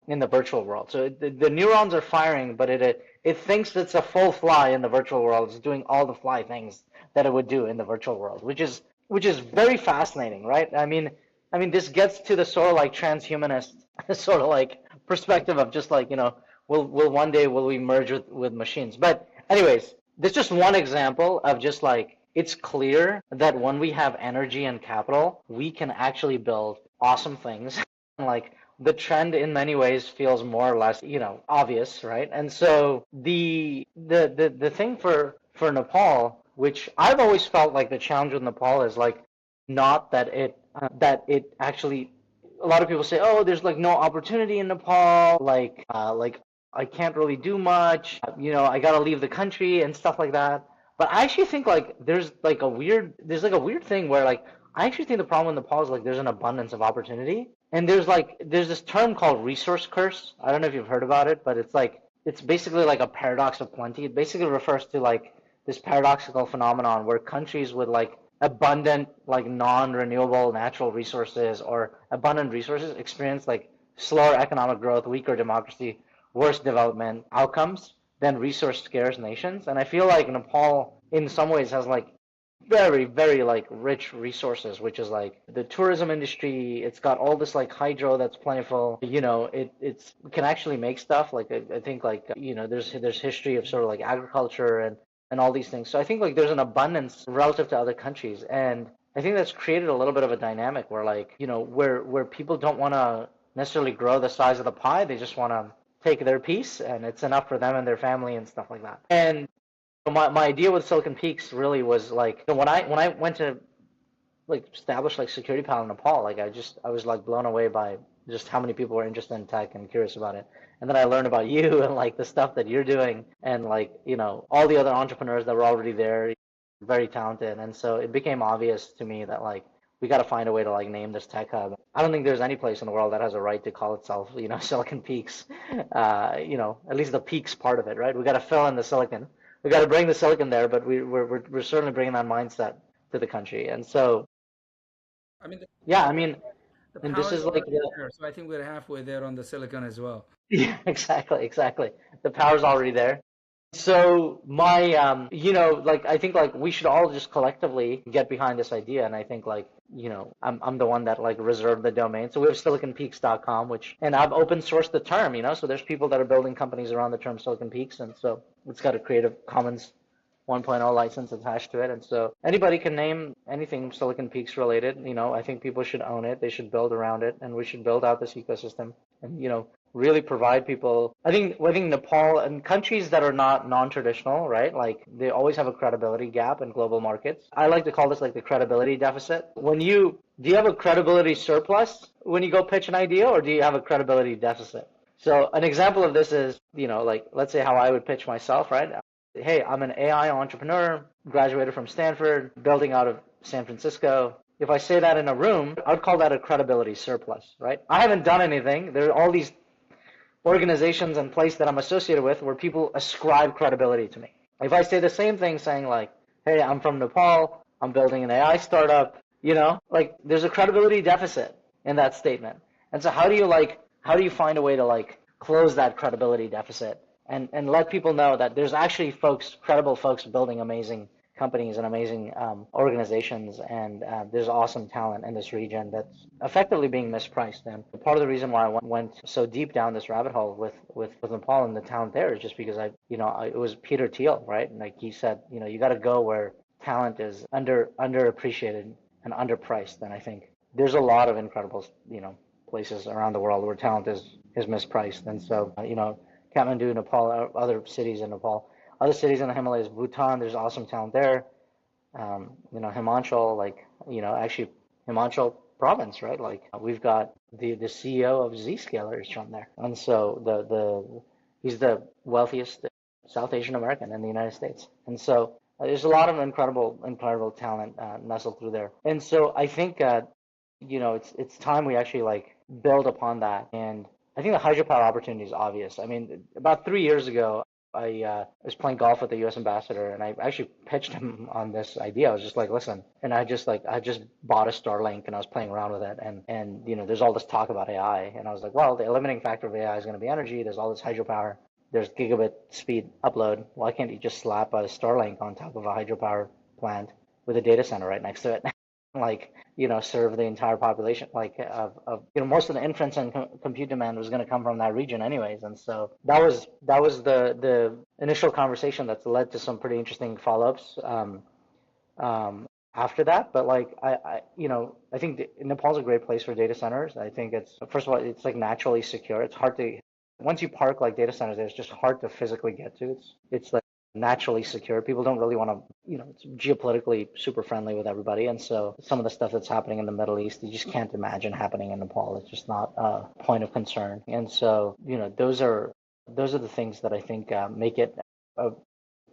in the virtual world. So the neurons are firing, but it thinks it's a full fly in the virtual world. It's doing all the fly things that it would do in the virtual world, which is very fascinating, right? I mean, this gets to the sort of like transhumanist sort of like perspective of just like, will one day will we merge with machines? But anyways, this is just one example of just like it's clear that when we have energy and capital, we can actually build awesome things. Like the trend in many ways feels more or less, obvious, right? And so the thing for Nepal, which I've always felt like the challenge with Nepal is like not that it actually. A lot of people say, oh, there's like no opportunity in Nepal, like I can't really do much, I gotta leave the country and stuff like that. But I actually think like there's like a weird thing where like I actually think the problem with Nepal is like there's an abundance of opportunity. And there's this term called resource curse. I don't know if you've heard about it, but it's basically like a paradox of plenty. It basically refers to like this paradoxical phenomenon where countries with like abundant like non-renewable natural resources or abundant resources experience like slower economic growth, weaker democracy, worse development outcomes than resource scarce nations. And I feel like Nepal in some ways has like very, very like rich resources, which is like the tourism industry. It's got all this like hydro that's plentiful. It can actually make stuff. Like I think like there's history of sort of like agriculture and all these things. So I think like there's an abundance relative to other countries, and I think that's created a little bit of a dynamic where like where people don't want to necessarily grow the size of the pie. They just want to take their piece, and it's enough for them and their family and stuff like that. And my idea with Silicon Peaks really was like when I went to like establish like Security Pal in Nepal, like I was like blown away by just how many people were interested in tech and curious about it. And then I learned about you and like the stuff that you're doing and like, all the other entrepreneurs that were already there, very talented. And so it became obvious to me that like we got to find a way to like name this tech hub. I don't think there's any place in the world that has a right to call itself, Silicon Peaks. At least the peaks part of it, right? We got to fill in the silicon. We got to bring the silicon there, but we're certainly bringing that mindset to the country. And so I mean, yeah, I mean, the and this power is is like already there, so I think we're halfway there on the silicon as well. yeah, exactly. The power's already there. So my, like I think like we should all just collectively get behind this idea, and I think like I'm the one that like reserved the domain. So we have siliconpeaks.com, and I've open sourced the term, so there's people that are building companies around the term Silicon Peaks, and so it's got a Creative Commons 1.0 license attached to it, and so anybody can name anything Silicon Peaks related. I think people should own it. They should build around it, and we should build out this ecosystem, and really provide people. I think Nepal and countries that are not non-traditional, right? Like they always have a credibility gap in global markets. I like to call this like the credibility deficit. Do you have a credibility surplus when you go pitch an idea, or do you have a credibility deficit? So an example of this is, like let's say how I would pitch myself, right? Hey, I'm an AI entrepreneur, graduated from Stanford, building out of San Francisco. If I say that in a room, I'd call that a credibility surplus, right? I haven't done anything. There are all these organizations and place that I'm associated with where people ascribe credibility to me. If I say the same thing saying like, hey, I'm from Nepal, I'm building an AI startup, like there's a credibility deficit in that statement. And so how do you find a way to like close that credibility deficit and let people know that there's actually credible folks building amazing companies and amazing organizations, and there's awesome talent in this region that's effectively being mispriced. And part of the reason why I went so deep down this rabbit hole with Nepal and the talent there is just because it was Peter Thiel, right? And like he said, you got to go where talent is underappreciated and underpriced. And I think there's a lot of incredible, places around the world where talent is mispriced. And so, Kathmandu, Nepal, other cities in Nepal, other cities in the Himalayas, Bhutan, there's awesome talent there. Himachal, like, actually Himachal province, right? Like we've got the CEO of Zscaler is from there. And so he's the wealthiest South Asian American in the United States. And so there's a lot of incredible talent nestled through there. And so I think it's time we actually like build upon that. And I think the hydropower opportunity is obvious. I mean, about 3 years ago, I was playing golf with the U.S. ambassador, and I actually pitched him on this idea. I was just like, listen, and I just bought a Starlink, and I was playing around with it, and there's all this talk about AI, and I was like, well, the limiting factor of AI is going to be energy. There's all this hydropower. There's gigabit speed upload. Why can't you just slap a Starlink on top of a hydropower plant with a data center right next to it? Like, serve the entire population, like most of the inference and compute demand was going to come from that region anyways. And so that was the initial conversation that's led to some pretty interesting follow-ups after that. But like I think Nepal's a great place for data centers. I think it's, first of all, it's like naturally secure. It's hard to, once you park like data centers there, it's just hard to physically get to. It's like naturally secure. People don't really want to, it's geopolitically super friendly with everybody. And so some of the stuff that's happening in the Middle East, you just can't imagine happening in Nepal. It's just not a point of concern. And so, those are the things that I think make it a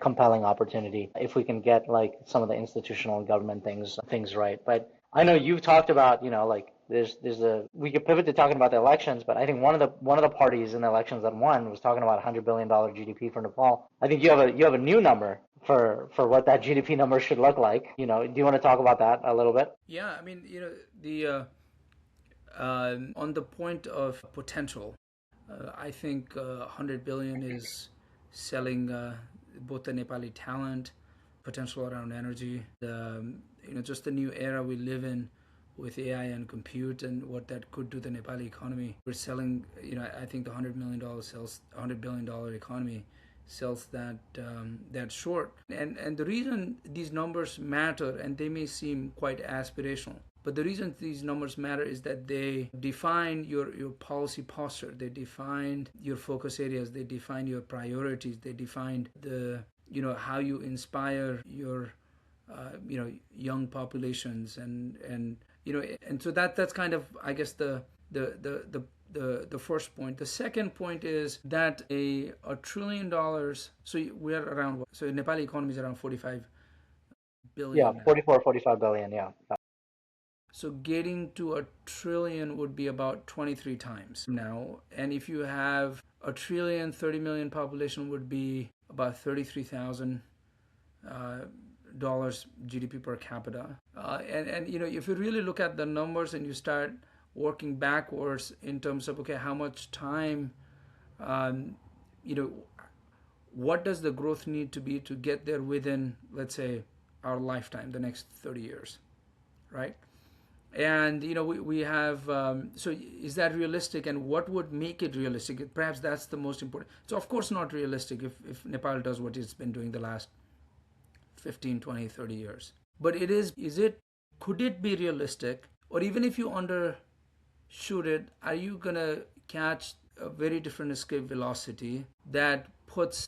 compelling opportunity if we can get like some of the institutional and government things right. But I know you've talked about, like we could pivot to talking about the elections, but I think one of the parties in the elections that won was talking about $100 billion GDP for Nepal. I think you have a new number for what that GDP number should look like. Do you want to talk about that a little bit? Yeah, I mean, the on the point of potential, I think 100 billion is selling both the Nepali talent, potential around energy, just the new era we live in with AI and compute and what that could do to the Nepali economy. We're selling, I think the $100 billion economy sells that short. And the reason these numbers matter, and they may seem quite aspirational, but the reason these numbers matter is that they define your policy posture, they define your focus areas, they define your priorities, they define the how you inspire your young populations, and so that's kind of, I guess, the first point. The second point is that a $1 trillion. So we're around. So Nepali economy is around 45 billion. Yeah, 45 billion. Yeah. So getting to $1 trillion would be about 23 times now. And if you have $1 trillion, 30 million population would be about $33,000 GDP per capita. And if you really look at the numbers and you start working backwards in terms of, okay, how much time, what does the growth need to be to get there within, let's say, our lifetime, the next 30 years, right? And we have, so is that realistic, and what would make it realistic? Perhaps that's the most important. So of course not realistic if Nepal does what it's been doing the last 15, 20, 30 years. But could it be realistic? Or even if you undershoot it, are you going to catch a very different escape velocity that puts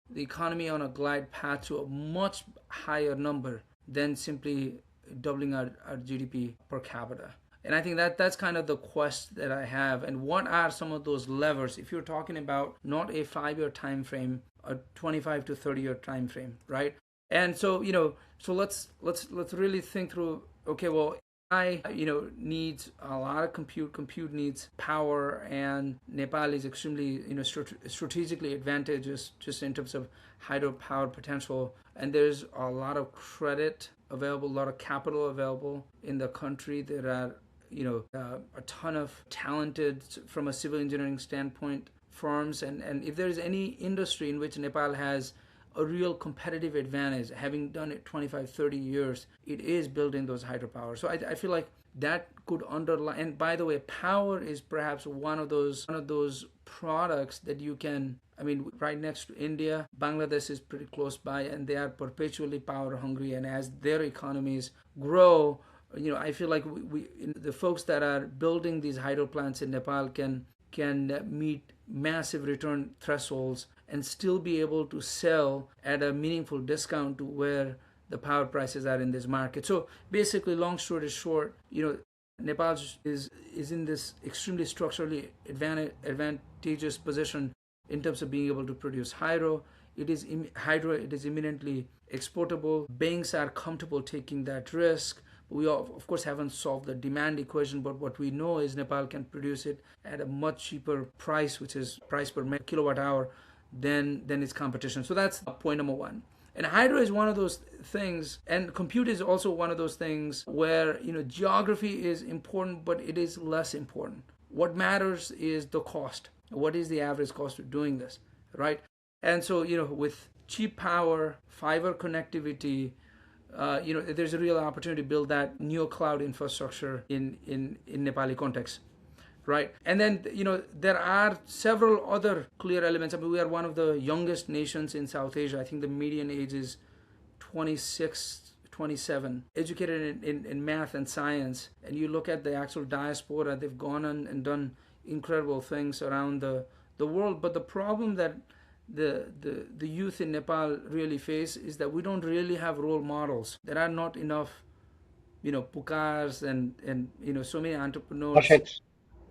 the economy on a glide path to a much higher number than simply doubling our GDP per capita? And I think that's kind of the quest that I have. And what are some of those levers, if you're talking about not a 5-year time frame, a 25 to 30-year time frame, right? And so so let's really think through, okay, well, AI needs a lot of compute needs power, and Nepal is extremely strategically advantageous just in terms of hydropower potential, and there's a lot of credit available, a lot of capital available in the country. There are a ton of talented, from a civil engineering standpoint, firms, and if there is any industry in which Nepal has a real competitive advantage. Having done it 25, 30 years, it is building those hydropower. So I feel like that could underline. And by the way, power is perhaps one of those products that you can. I mean, right next to India, Bangladesh is pretty close by, and they are perpetually power hungry. And as their economies grow, I feel like the folks that are building these hydro plants in Nepal can meet massive return thresholds and still be able to sell at a meaningful discount to where the power prices are in this market. So basically, long story short, Nepal is in this extremely structurally advantageous position in terms of being able to produce hydro. It is imminently exportable. Banks are comfortable taking that risk. We of course haven't solved the demand equation, but what we know is Nepal can produce it at a much cheaper price, which is price per kilowatt hour, than its competition. So that's point number one. And hydro is one of those things, and compute is also one of those things where geography is important, but it is less important. What matters is the cost. What is the average cost of doing this, right? And so with cheap power, fiber connectivity, there's a real opportunity to build that neo cloud infrastructure in Nepali context, right? And then there are several other clear elements. I mean, we are one of the youngest nations in South Asia. I think the median age is 26, 27, educated in math and science. And you look at the actual diaspora, they've gone on and done incredible things around the world. But the problem that the youth in Nepal really face is that we don't really have role models. There are not enough pukars and so many entrepreneurs Perfect.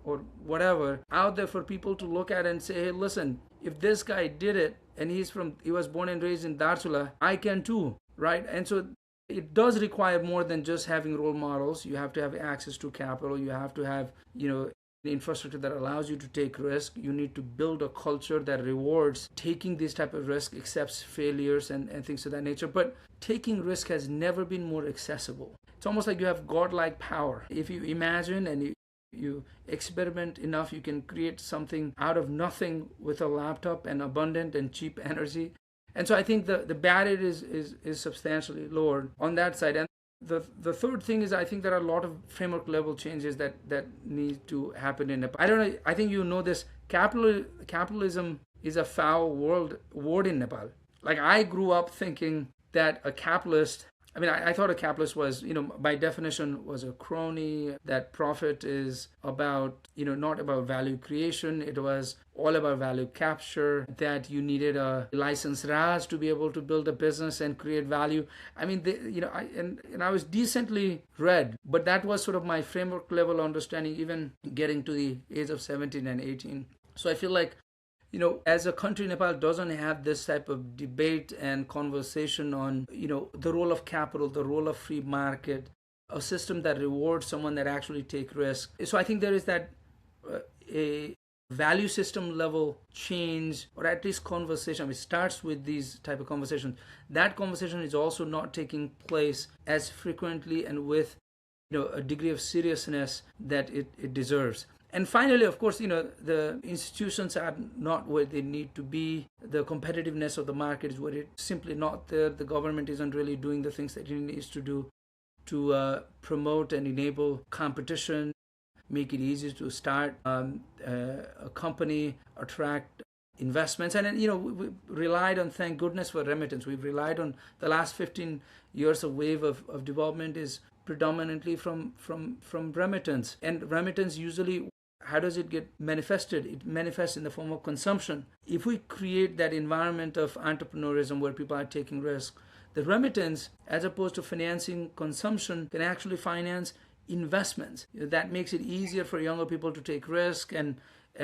or whatever out there for people to look at and say, hey, listen, if this guy did it and he was born and raised in Darsula, I can too, right? And so it does require more than just having role models. You have to have access to capital. You have to have the infrastructure that allows you to take risk. You need to build a culture that rewards taking this type of risk, accepts failures and things of that nature. But taking risk has never been more accessible. It's almost like you have godlike power. If you imagine and you experiment enough, you can create something out of nothing with a laptop and abundant and cheap energy. And so I think the barrier is substantially lowered on that side. And the third thing is, I think there are a lot of framework level changes that need to happen in Nepal. I don't know, I think this. Capitalism is a foul word in Nepal. Like, I grew up thinking that a capitalist, I thought a capitalist was, by definition, was a crony, that profit is about, not about value creation. It was all about value capture, that you needed a license Raj to be able to build a business and create value. I was decently read, but that was sort of my framework level understanding, even getting to the age of 17 and 18. So I feel like, as a country, Nepal doesn't have this type of debate and conversation on, the role of capital, the role of free market, a system that rewards someone that actually take risk. So I think there is that a value system level change, or at least conversation. It starts with these type of conversations. That conversation is also not taking place as frequently and with, a degree of seriousness that it deserves. And finally, of course, the institutions are not where they need to be. The competitiveness of the market is where it's simply not there. The government isn't really doing the things that it needs to do to promote and enable competition, make it easier to start a company, attract investments. And then, we relied on, thank goodness for remittance. We've relied on the last 15 years of wave of development is predominantly from remittance. And remittance usually, how does it get manifested? It manifests in the form of consumption. If we create that environment of entrepreneurism where people are taking risks, the remittance, as opposed to financing consumption, can actually finance investments. That makes it easier for younger people to take risk and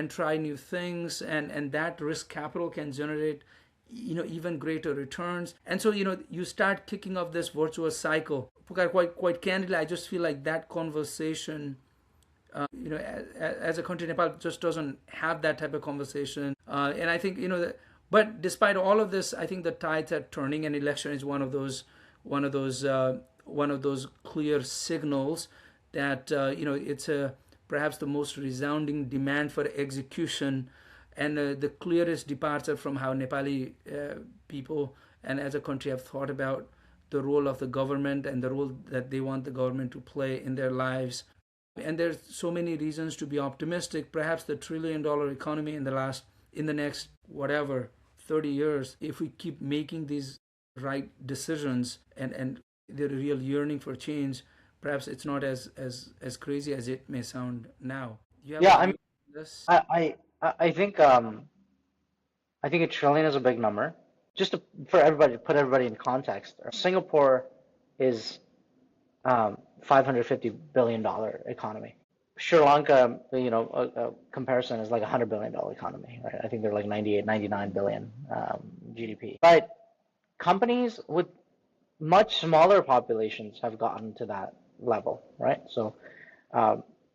try new things, and that risk capital can generate even greater returns. And so you start kicking off this virtuous cycle. Quite candidly, I just feel like that conversation, as a country, Nepal just doesn't have that type of conversation. And I think but despite all of this, I think the tides are turning, and election is one of those clear signals that it's perhaps the most resounding demand for execution, and the clearest departure from how Nepali people and as a country have thought about the role of the government and the role that they want the government to play in their lives. And there's so many reasons to be optimistic. Perhaps the $1 trillion economy in the next whatever 30 years, if we keep making these right decisions and the real yearning for change, perhaps it's not as crazy as it may sound now. Do you have a Yeah, I view mean, on this? I think a trillion is a big number. Just for everybody to put everybody in context, Singapore is $550 billion economy. Sri Lanka, a comparison is like $100 billion economy, right? I think they're like 98, 99 billion GDP. But companies with much smaller populations have gotten to that level, right? So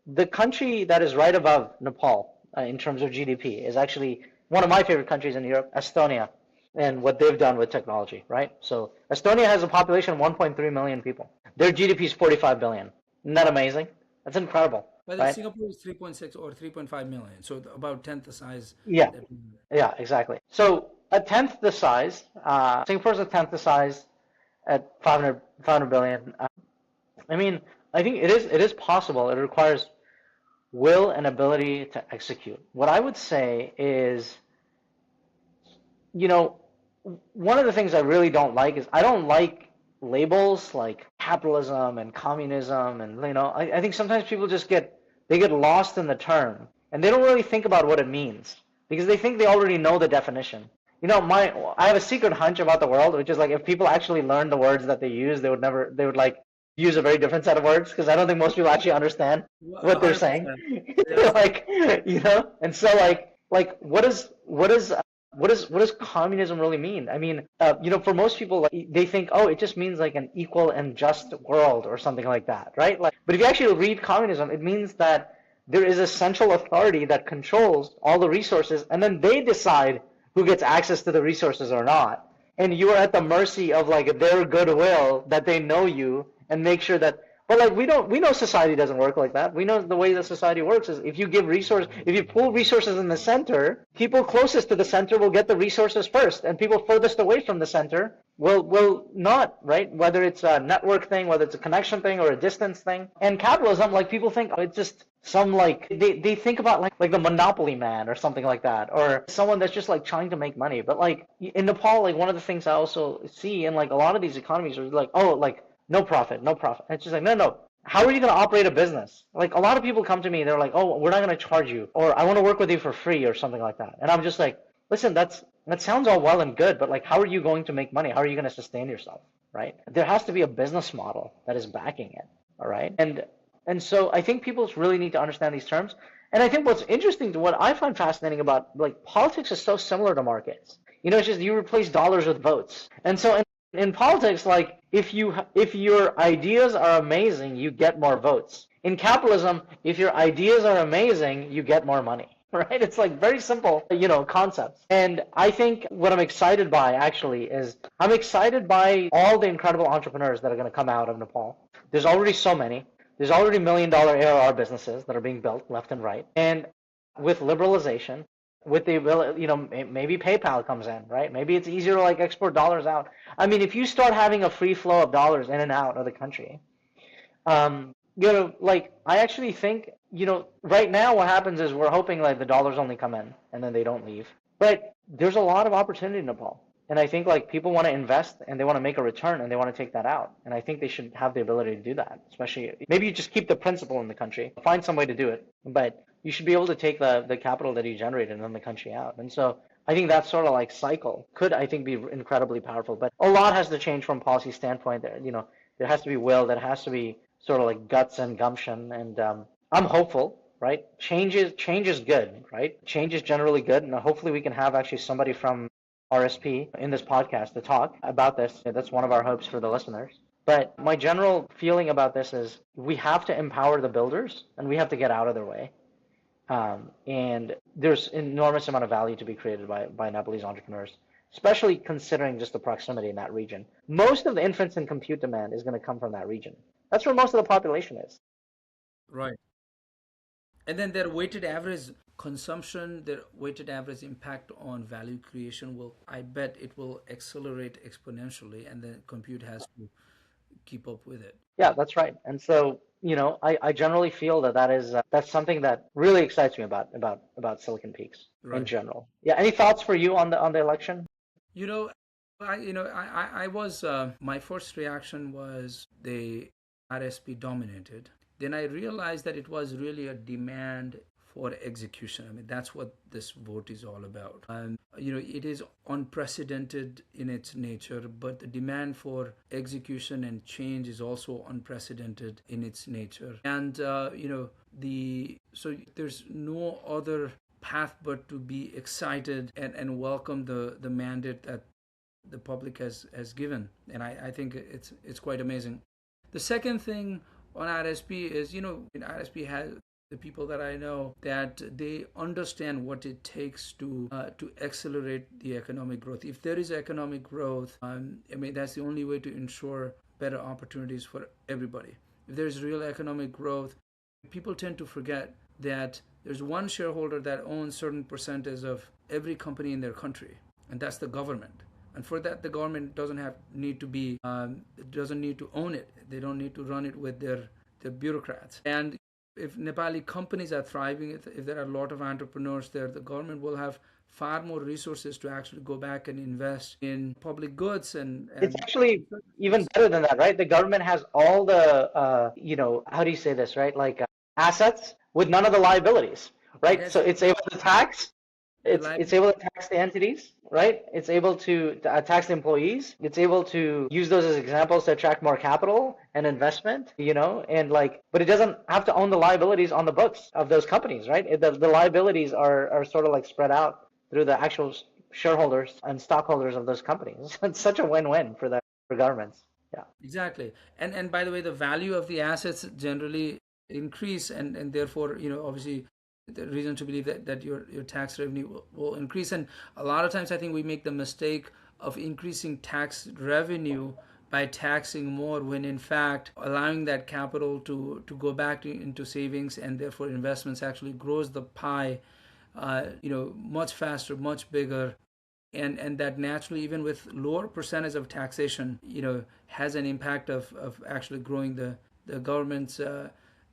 the country that is right above Nepal in terms of GDP is actually one of my favorite countries in Europe, Estonia, and what they've done with technology, right? So Estonia has a population of 1.3 million people. Their GDP is 45 billion. Isn't that amazing? That's incredible, But then right? Singapore is 3.6 or 3.5 million, so about tenth the size. Yeah, That, yeah, exactly. So a tenth the size. Singapore's a tenth the size at 500 billion. I mean, I think it is possible. It requires will and ability to execute. What I would say is, you know, one of the things I really don't like is I don't like labels like capitalism and communism, and I think sometimes people just get lost in the term and they don't really think about what it means because they think they already know the definition. I have a secret hunch about the world, which is like if people actually learned the words that they use, they would like use a very different set of words because I don't think most people actually understand what they're saying. 100%. Yes. Like, and so like what does communism really mean? I mean, for most people, like, they think, oh, it just means like an equal and just world or something like that, right? Like, but if you actually read communism, it means that there is a central authority that controls all the resources, and then they decide who gets access to the resources or not. And you are at the mercy of like their goodwill that they know you and make sure that. But like we know society doesn't work like that. We know the way that society works is if you pull resources in the center, people closest to the center will get the resources first, and people furthest away from the center will not, right? Whether it's a network thing, whether it's a connection thing or a distance thing. And capitalism, like people think, oh, it's just some like they think about like the monopoly man or something like that, or someone that's just like trying to make money. But like in Nepal, like one of the things I also see in like a lot of these economies are like, oh, like no profit, no profit. And it's just like, no, no. How are you going to operate a business? Like a lot of people come to me, they're like, oh, we're not going to charge you, or I want to work with you for free, or something like that. And I'm just like, listen, that sounds all well and good, but like, how are you going to make money? How are you going to sustain yourself, right? There has to be a business model that is backing it, all right? And so I think people really need to understand these terms. And I think what's interesting to what I find fascinating about like politics is so similar to markets. It's just you replace dollars with votes. And so in politics, like if your ideas are amazing, you get more votes. In capitalism, if your ideas are amazing, you get more money. Right? It's like very simple, concepts. And I think what I'm excited by actually is I'm excited by all the incredible entrepreneurs that are going to come out of Nepal. There's already so many. There's already $1 million ARR businesses that are being built left and right. And with liberalization, with the ability, maybe PayPal comes in, right? Maybe it's easier to like export dollars out. I mean, if you start having a free flow of dollars in and out of the country, like I actually think, right now what happens is we're hoping like the dollars only come in and then they don't leave. But there's a lot of opportunity in Nepal. And I think like people want to invest and they want to make a return and they want to take that out. And I think they should have the ability to do that, especially maybe you just keep the principal in the country, find some way to do it. But you should be able to take the capital that you generated and then the country out. And so I think that sort of like cycle could, I think, be incredibly powerful. But a lot has to change from a policy standpoint. There has to be will, there has to be sort of like guts and gumption. And I'm hopeful, right? Change is good, right? Change is generally good. And hopefully we can have actually somebody from RSP in this podcast to talk about this. That's one of our hopes for the listeners. But my general feeling about this is we have to empower the builders and we have to get out of their way. And there's enormous amount of value to be created by Nepalese entrepreneurs, especially considering just the proximity in that region. Most of the inference and compute demand is going to come from that region. That's where most of the population is. Right. And then their weighted average consumption, their weighted average impact on value creation will, I bet it will accelerate exponentially, and the compute has to keep up with it. Yeah, that's right. And so, I generally feel that that's something that really excites me about Silicon Peaks in Right. general. Yeah. Any thoughts for you on the election? You know, I was, my first reaction was the RSP dominated. Then I realized that it was really a demand for execution. I mean, that's what this vote is all about. It is unprecedented in its nature, but the demand for execution and change is also unprecedented in its nature. And, so there's no other path but to be excited and welcome the mandate that the public has given. And I think it's quite amazing. The second thing on RSP is, RSP has the people that I know that they understand what it takes to accelerate the economic growth. If there is economic growth, I mean that's the only way to ensure better opportunities for everybody. If there's real economic growth, people tend to forget that there's one shareholder that owns certain percentage of every company in their country, and that's the government. And for that, the government doesn't need to own it. They don't need to run it with their bureaucrats. And if Nepali companies are thriving, if there are a lot of entrepreneurs there, the government will have far more resources to actually go back and invest in public goods It's and actually even better than that, right? The government has all the, how do you say this, right? Like assets with none of the liabilities, right? that's So it's able to tax, the it's able to tax the entities, right? It's able to tax the employees. It's able to use those as examples to attract more capital and investment, and like, but it doesn't have to own the liabilities on the books of those companies, right? The liabilities are sort of like spread out through the actual shareholders and stockholders of those companies. It's such a win-win for governments. Yeah. exactly. And by the way, the value of the assets generally increase, and therefore, obviously the reason to believe that your tax revenue will increase. And a lot of times I think we make the mistake of increasing tax revenue by taxing more, when in fact allowing that capital to go back into savings, and therefore investments actually grows the pie much faster, much bigger. And that naturally, even with lower percentage of taxation, has an impact of actually growing the government's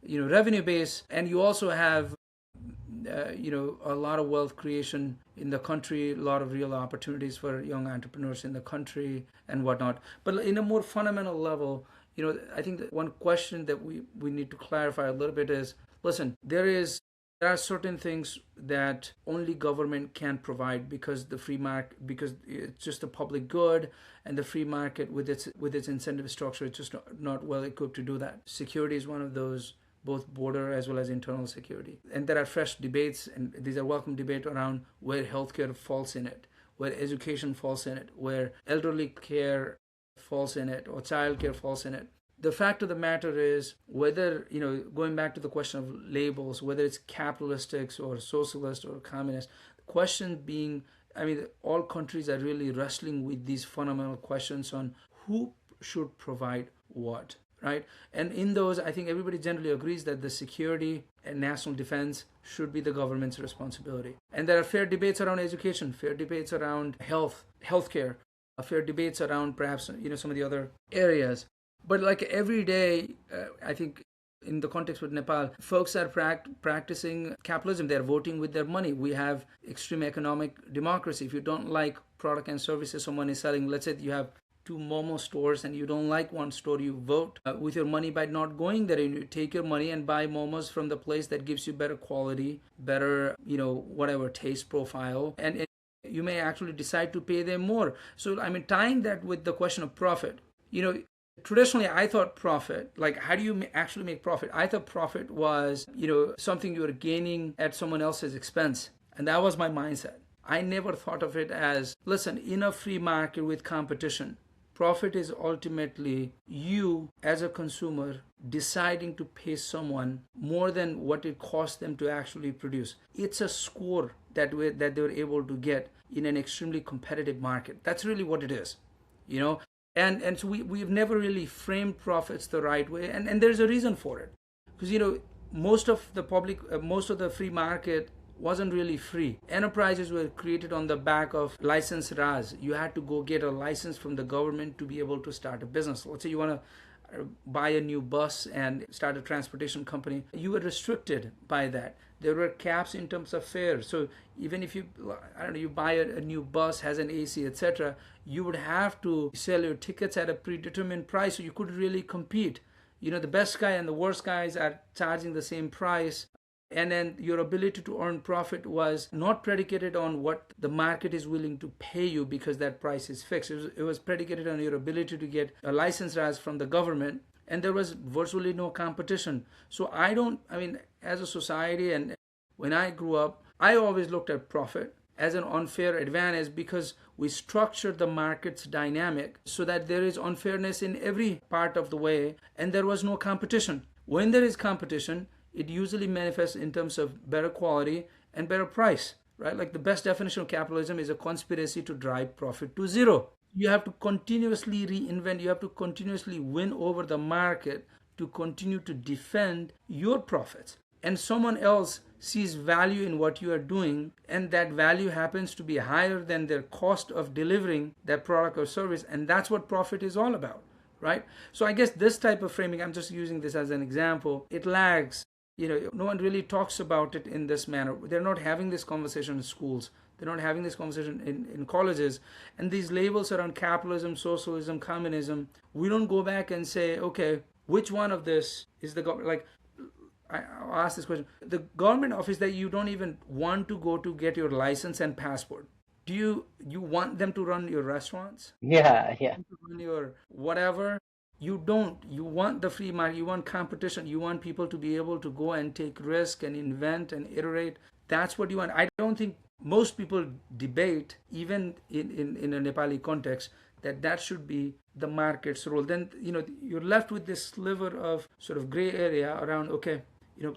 revenue base. And you also have a lot of wealth creation in the country, a lot of real opportunities for young entrepreneurs in the country and whatnot. But in a more fundamental level, I think that one question that we need to clarify a little bit is, listen, there are certain things that only government can provide, because the free market, because it's just a public good, and the free market with its incentive structure, it's just not well equipped to do that. Security is one of those, both border as well as internal security. And there are fresh debates, and these are welcome debate around where healthcare falls in it, where education falls in it, where elderly care falls in it, or child care falls in it. The fact of the matter is, whether, going back to the question of labels, whether it's capitalistic or socialist or communist, the question being, I mean, all countries are really wrestling with these fundamental questions on who should provide what, right? And in those, I think everybody generally agrees that the security and national defense should be the government's responsibility. And there are fair debates around education, fair debates around healthcare, fair debates around perhaps some of the other areas. But like every day, I think in the context with Nepal, folks are practicing capitalism. They're voting with their money. We have extreme economic democracy. If you don't like product and services someone is selling, let's say you have two Momo stores and you don't like one store, you vote with your money by not going there, and you take your money and buy Momos from the place that gives you better quality, better, whatever taste profile. And you may actually decide to pay them more. So, I mean, tying that with the question of profit, traditionally I thought profit, like how do you actually make profit? I thought profit was, something you were gaining at someone else's expense. And that was my mindset. I never thought of it as, listen, in a free market with competition, profit is ultimately you as a consumer deciding to pay someone more than what it costs them to actually produce. It's a score that they were able to get in an extremely competitive market. That's really what it is, And so we've never really framed profits the right way. And there's a reason for it. Because, most of the free market wasn't really free. Enterprises were created on the back of license Raj. You had to go get a license from the government to be able to start a business. Let's say you want to buy a new bus and start a transportation company. You were restricted by that. There were caps in terms of fares. So even if you, I don't know, you buy a new bus, has an AC, etc., you would have to sell your tickets at a predetermined price, so you could really compete. The best guy and the worst guys are charging the same price, and then your ability to earn profit was not predicated on what the market is willing to pay you, because that price is fixed. It was predicated on your ability to get a license from the government, and there was virtually no competition. So as a society, and when I grew up, I always looked at profit as an unfair advantage, because we structured the market's dynamic so that there is unfairness in every part of the way, and there was no competition. When there is competition, it usually manifests in terms of better quality and better price, right? Like the best definition of capitalism is a conspiracy to drive profit to zero. You have to continuously reinvent, you have to continuously win over the market to continue to defend your profits. And someone else sees value in what you are doing, and that value happens to be higher than their cost of delivering that product or service, and that's what profit is all about, right? So I guess this type of framing, I'm just using this as an example, it lags. No one really talks about it in this manner. They're not having this conversation in schools. They're not having this conversation in colleges. And these labels around capitalism, socialism, communism, we don't go back and say, okay, which one of this is the government? Like, I'll ask this question. The government office that you don't even want to go to get your license and passport, do you want them to run your restaurants? Yeah, yeah. To run your whatever? You don't. You want the free market. You want competition. You want people to be able to go and take risk and invent and iterate. That's what you want. I don't think most people debate, even in a Nepali context, that should be the market's role. Then you're left with this sliver of sort of gray area around, okay,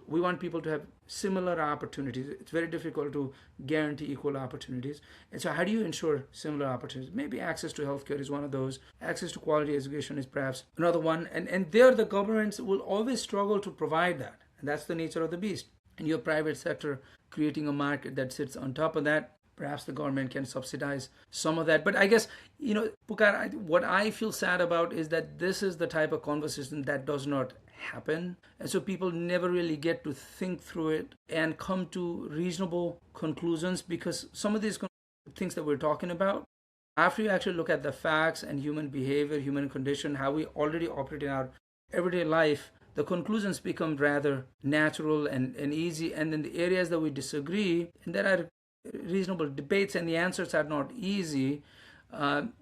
we want people to have similar opportunities. It's very difficult to guarantee equal opportunities. And so how do you ensure similar opportunities? Maybe access to healthcare is one of those. Access to quality education is perhaps another one. And there the governments will always struggle to provide that. And that's the nature of the beast. And your private sector creating a market that sits on top of that, perhaps the government can subsidize some of that. But I guess, Pukar, what I feel sad about is that this is the type of conversation that does not happen. And so people never really get to think through it and come to reasonable conclusions, because some of these things that we're talking about, after you actually look at the facts and human behavior, human condition, how we already operate in our everyday life, the conclusions become rather natural and easy. And in the areas that we disagree, and there are reasonable debates and the answers are not easy,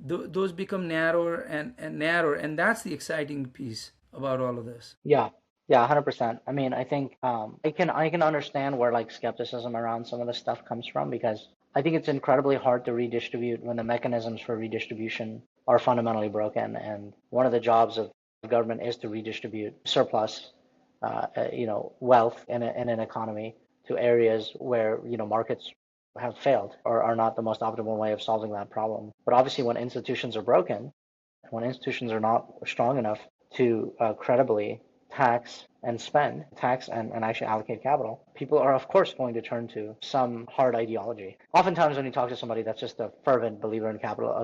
those become narrower and narrower. And that's the exciting piece about all of this. Yeah, yeah, 100%. I mean, I think I can understand where like skepticism around some of this stuff comes from, because I think it's incredibly hard to redistribute when the mechanisms for redistribution are fundamentally broken. And one of the jobs of government is to redistribute surplus, wealth in an economy to areas where markets have failed or are not the most optimal way of solving that problem. But obviously, when institutions are broken, when institutions are not strong enough to credibly tax and actually allocate capital, people are of course going to turn to some hard ideology. Oftentimes when you talk to somebody that's just a fervent believer in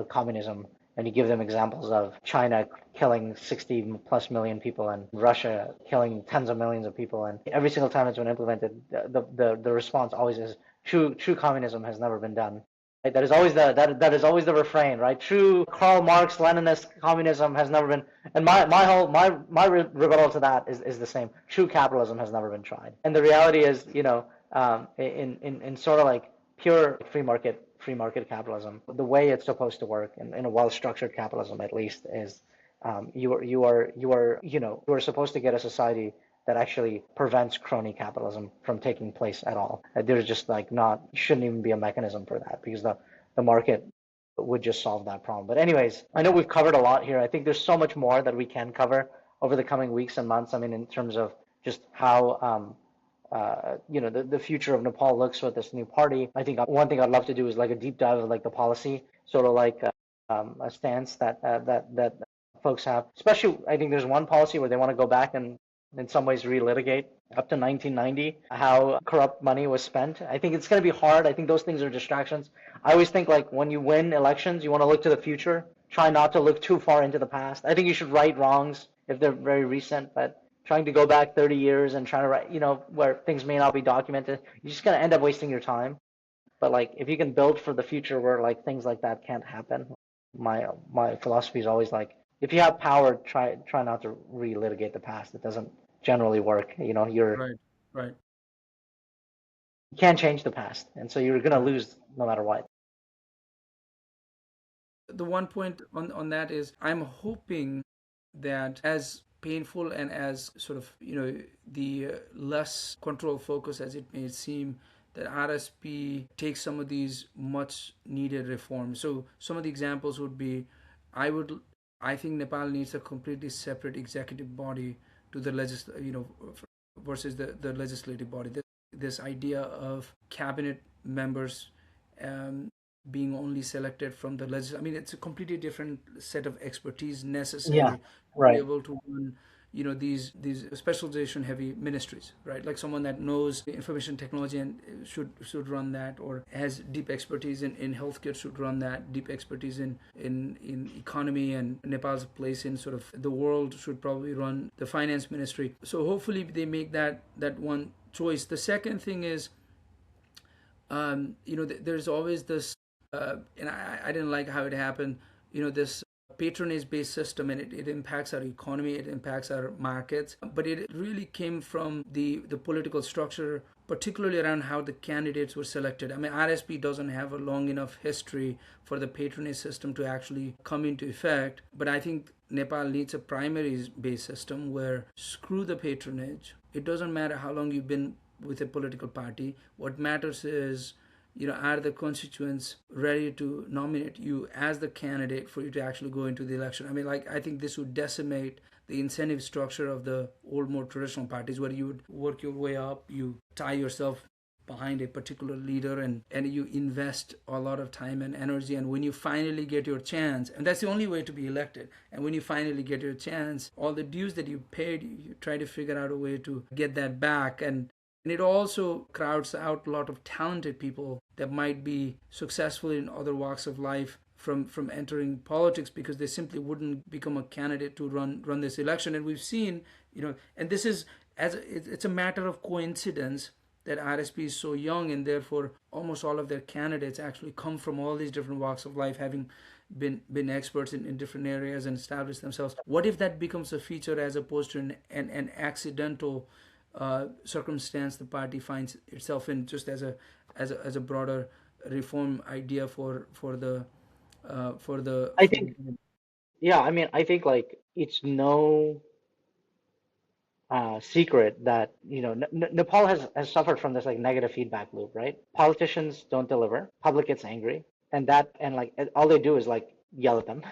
communism, and you give them examples of China killing 60 plus million people and Russia killing tens of millions of people, and every single time it's been implemented, the response always is true communism has never been done. Right? That is always the refrain, right? True Karl Marx Leninist communism has never been. And my rebuttal to that is the same. True capitalism has never been tried. And the reality is, in sort of like pure free market capitalism, the way it's supposed to work in a well structured capitalism at least is, you are supposed to get a society that actually prevents crony capitalism from taking place at all. There's just like shouldn't even be a mechanism for that, because the market would just solve that problem. But anyways, I know we've covered a lot here. I think there's so much more that we can cover over the coming weeks and months. I mean, in terms of just how the future of Nepal looks with this new party. I think one thing I'd love to do is like a deep dive of like the policy, sort of like a stance that folks have. Especially, I think there's one policy where they want to go back and in some ways relitigate up to 1990 how corrupt money was spent. I think it's going to be hard. I think those things are distractions. I always think like when you win elections, you want to look to the future. Try not to look too far into the past. I think you should right wrongs if they're very recent, but trying to go back 30 years and trying to write, where things may not be documented, you're just going to end up wasting your time. But like if you can build for the future where like things like that can't happen, my philosophy is always like if you have power, try not to relitigate the past. It doesn't generally work. Right, right, You can't change the past, and so you're gonna right. lose no matter what. The one point on that is I'm hoping that as painful and as sort of, the less control focus as it may seem, that RSP takes some of these much needed reforms. So some of the examples would be, I would, I think Nepal needs a completely separate executive body to the versus the legislative body. This idea of cabinet members um, being only selected from the legislature. I mean, it's a completely different set of expertise Yeah, necessary to be right. able to run, these specialization heavy ministries, right? Like someone that knows information technology and should run that, or has deep expertise in healthcare should run that. Deep expertise in economy and Nepal's place in sort of the world should probably run the finance ministry. So hopefully they make that one choice. The second thing is, there's always this, and I didn't like how it happened, this patronage based system, and it impacts our economy, it impacts our markets, but it really came from the political structure, particularly around how the candidates were selected. I mean, RSP doesn't have a long enough history for the patronage system to actually come into effect, but I think Nepal needs a primary based system where screw the patronage. It doesn't matter how long you've been with a political party. What matters is, are the constituents ready to nominate you as the candidate for you to actually go into the election? I mean, like, I think this would decimate the incentive structure of the old, more traditional parties where you would work your way up, you tie yourself behind a particular leader, and you invest a lot of time and energy, and when you finally get your chance, and that's the only way to be elected, and when you finally get your chance, all the dues that you paid, you try to figure out a way to get that back. And it also crowds out a lot of talented people that might be successful in other walks of life from entering politics, because they simply wouldn't become a candidate to run this election. And we've seen, and this is, it's a matter of coincidence that RSP is so young, and therefore almost all of their candidates actually come from all these different walks of life, having been experts in different areas and established themselves. What if that becomes a feature as opposed to an accidental circumstance the party finds itself in, just as a broader reform idea I for think, yeah, I mean, I think like it's no secret that Nepal has suffered from this like negative feedback loop, right? Politicians don't deliver, public gets angry, and like all they do is like yell at them,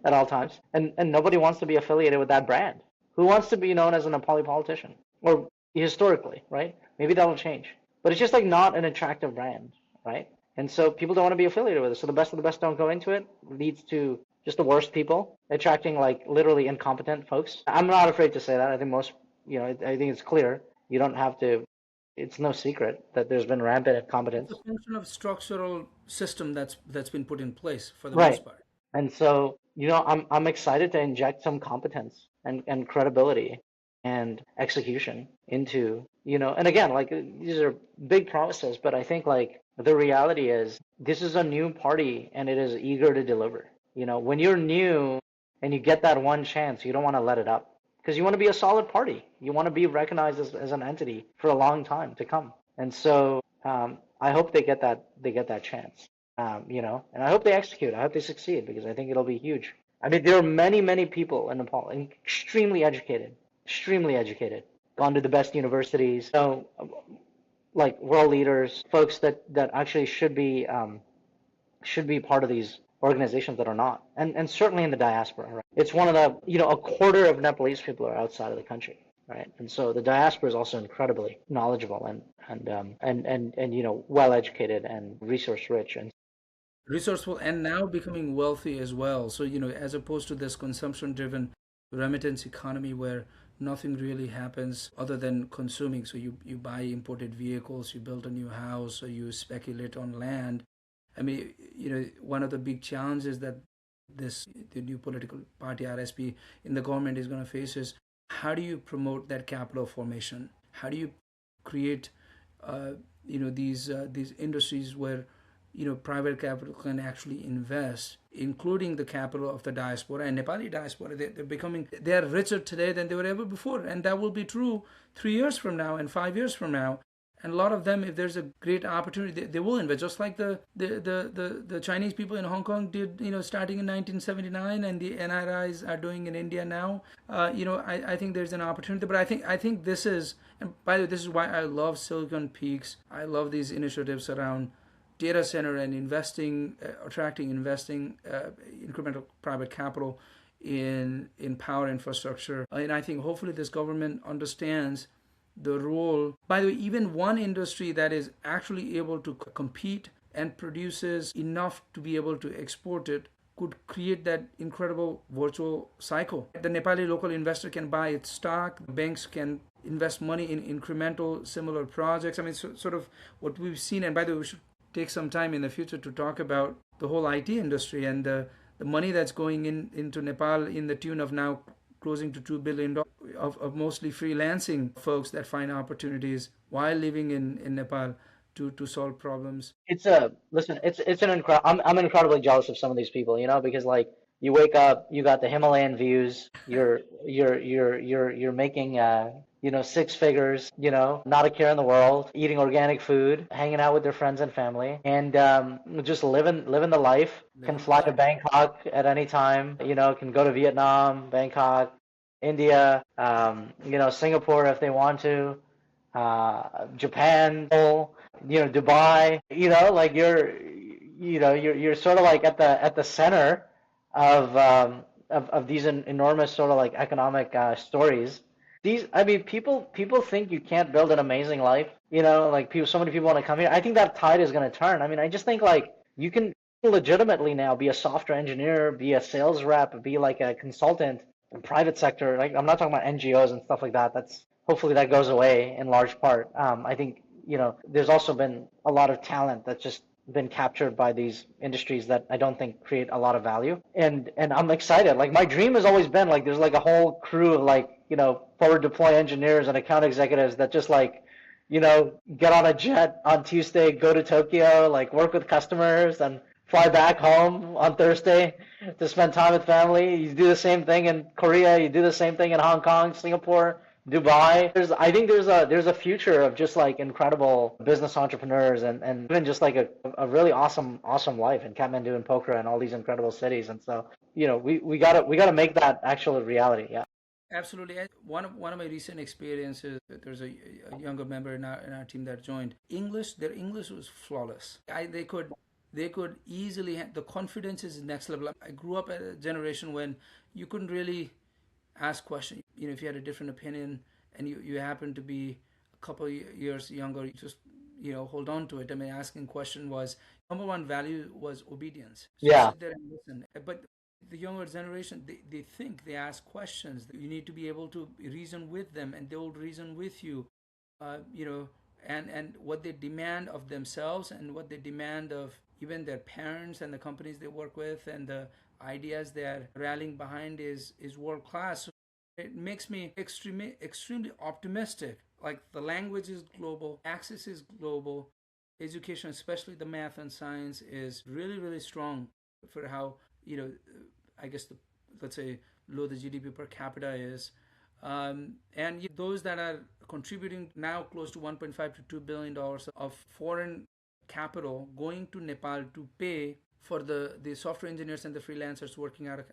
at all times, and nobody wants to be affiliated with that brand. Who wants to be known as a Nepali politician? Or historically, right? Maybe that'll change, but it's just like not an attractive brand, right? And so people don't want to be affiliated with it. So the best of the best don't go into it. Leads to just the worst people, attracting like literally incompetent folks. I'm not afraid to say that. I think I think it's clear. You don't have to, it's no secret that there's been rampant it's a incompetence. function of structural system that's been put in place for the Right. most part. And so, I'm excited to inject some competence and credibility and execution into, and again, like these are big promises, but I think like the reality is this is a new party and it is eager to deliver. When you're new and you get that one chance, you don't want to let it up because you want to be a solid party. You want to be recognized as an entity for a long time to come. And so I hope they get that chance. And I hope they execute. I hope they succeed because I think it'll be huge. I mean, there are many, many people in Nepal, extremely educated, gone to the best universities. So, like world leaders, folks that actually should be part of these organizations that are not, and certainly in the diaspora. Right? It's one of the a quarter of Nepalese people are outside of the country, right? And so the diaspora is also incredibly knowledgeable and well educated and resource rich. And Resourceful and now becoming wealthy as well. So, as opposed to this consumption driven remittance economy where nothing really happens other than consuming. So you buy imported vehicles, you build a new house, or you speculate on land. I mean, one of the big challenges that the new political party RSP in the government is going to face is, how do you promote that capital formation? How do you create these industries where private capital can actually invest, including the capital of the diaspora and Nepali diaspora. They are richer today than they were ever before, and that will be true 3 years from now and 5 years from now. And a lot of them, if there's a great opportunity, they will invest, just like the Chinese people in Hong Kong did, starting in 1979, and the NRIs are doing in India now. I think there's an opportunity, but I think this is, and by the way, this is why I love Silicon Peaks. I love these initiatives around data center and attracting investing, incremental private capital in power infrastructure. And I think hopefully this government understands the role. By the way, even one industry that is actually able to compete and produces enough to be able to export it could create that incredible virtual cycle. The Nepali local investor can buy its stock, banks can invest money in incremental similar projects. I mean, sort of what we've seen, and by the way, we should take some time in the future to talk about the whole IT industry and the money that's going into Nepal in the tune of now closing to $2 billion of mostly freelancing folks that find opportunities while living in Nepal to solve problems. Listen, it's an incredible. I'm incredibly jealous of some of these people, because like you wake up, you got the Himalayan views, you're making six figures, not a care in the world, eating organic food, hanging out with their friends and family, and just living the life. Can fly to Bangkok at any time, can go to Vietnam, Bangkok, India, Singapore if they want to, Japan, Dubai, like you're sort of like at the center of these enormous sort of like economic stories. I mean, people think you can't build an amazing life, like so many people want to come here. I think that tide is going to turn. I mean, I just think like you can legitimately now be a software engineer, be a sales rep, be like a consultant in private sector. Like I'm not talking about NGOs and stuff like that. That's hopefully that goes away in large part. I think there's also been a lot of talent that's just been captured by these industries that I don't think create a lot of value. And I'm excited. Like my dream has always been like there's like a whole crew of like, forward deploy engineers and account executives that just like, get on a jet on Tuesday, go to Tokyo, like work with customers and fly back home on Thursday to spend time with family. You do the same thing in Korea, you do the same thing in Hong Kong, Singapore, Dubai. I think there's a future of just like incredible business entrepreneurs and even just like a really awesome life in Kathmandu and Pokhara and all these incredible cities. And so, we gotta make that actual reality. Yeah. Absolutely. One of my recent experiences, there's a younger member in our team that joined. Their English was flawless. They could easily the confidence is next level. I grew up at a generation when you couldn't really ask questions. If you had a different opinion and you happen to be a couple years younger, you just hold on to it. I mean, asking question was number one value was obedience. So Yeah. sit there and listen. But the younger generation, they think, they ask questions. You need to be able to reason with them, and they will reason with you. And what they demand of themselves and what they demand of even their parents and the companies they work with and the ideas they are rallying behind is world class. So it makes me extremely optimistic. Like the language is global, access is global, education, especially the math and science, is really really strong for how I guess let's say low the GDP per capita is. And those that are contributing now close to 1.5 to $2 billion of foreign capital going to Nepal to pay for the software engineers and the freelancers working out of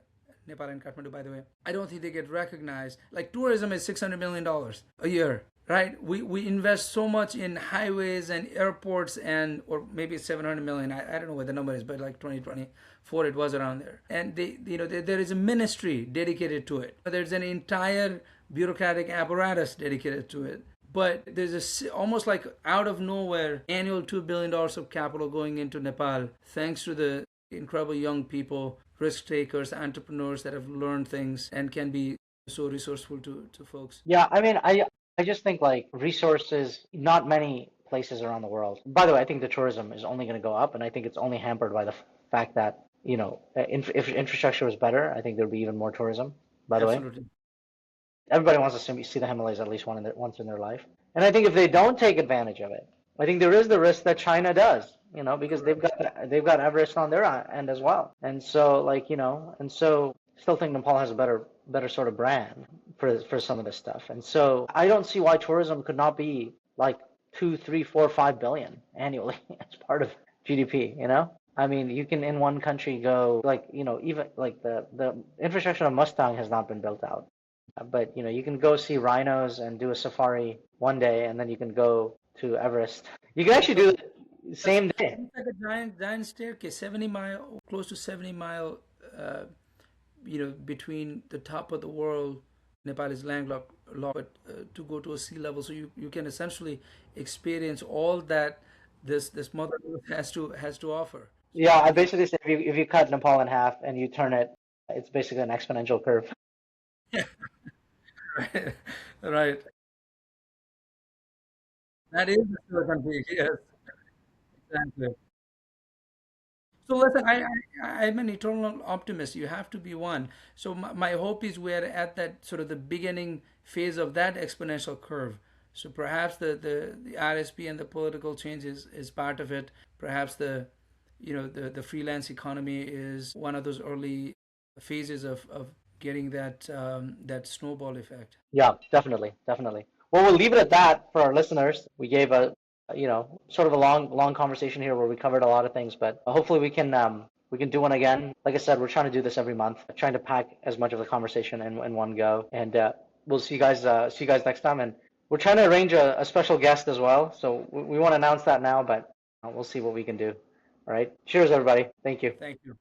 Nepal and Kathmandu, by the way. I don't think they get recognized. Like tourism is $600 million a year, right? We invest so much in highways and airports or maybe it's 700 million. I don't know what the number is, but like 2024 it was around there. And there is a ministry dedicated to it. There's an entire bureaucratic apparatus dedicated to it. But there's almost like out of nowhere annual $2 billion of capital going into Nepal thanks to the incredible young people, risk takers, entrepreneurs that have learned things and can be so resourceful to folks. Yeah, I mean, I just think like resources, not many places around the world. By the way, I think the tourism is only going to go up, and I think it's only hampered by the fact that, if infrastructure was better, I think there'd be even more tourism, by the way. Absolutely. Everybody wants to see the Himalayas at least once in their life. And I think if they don't take advantage of it, I think there is the risk that China does, because Correct. they've got Everest on their end as well. And so like, and so still think Nepal has a better sort of brand for some of this stuff. And so I don't see why tourism could not be like 2, 3, 4, 5 billion annually as part of GDP. I mean, you can in one country go like, even like the infrastructure of Mustang has not been built out. But you can go see rhinos and do a safari one day, and then you can go to Everest. You can actually do it the That's same day. it's like a giant staircase, 70 mile, close to 70 mile, between the top of the world. Nepal is landlocked, but to go to a sea level, so you can essentially experience all that this mother Earth has to offer. So Yeah, you I can basically say if you cut Nepal in half and you turn it, it's basically an exponential curve. right, right. That is the Silicon Peak. Yes, exactly. So listen, I'm an eternal optimist. You have to be one. So my hope is we're at that sort of the beginning phase of that exponential curve. So perhaps the RSP and the political change is part of it. Perhaps the freelance economy is one of those early phases of getting that snowball effect. Yeah, definitely, definitely. Well, we'll leave it at that for our listeners. We gave sort of a long conversation here where we covered a lot of things, but hopefully we can do one again. Like I said, we're trying to do this every month, trying to pack as much of the conversation in one go, and we'll see you guys next time. And we're trying to arrange a special guest as well, so we won't announce that now, but we'll see what we can do. All right. Cheers, everybody. Thank you. Thank you.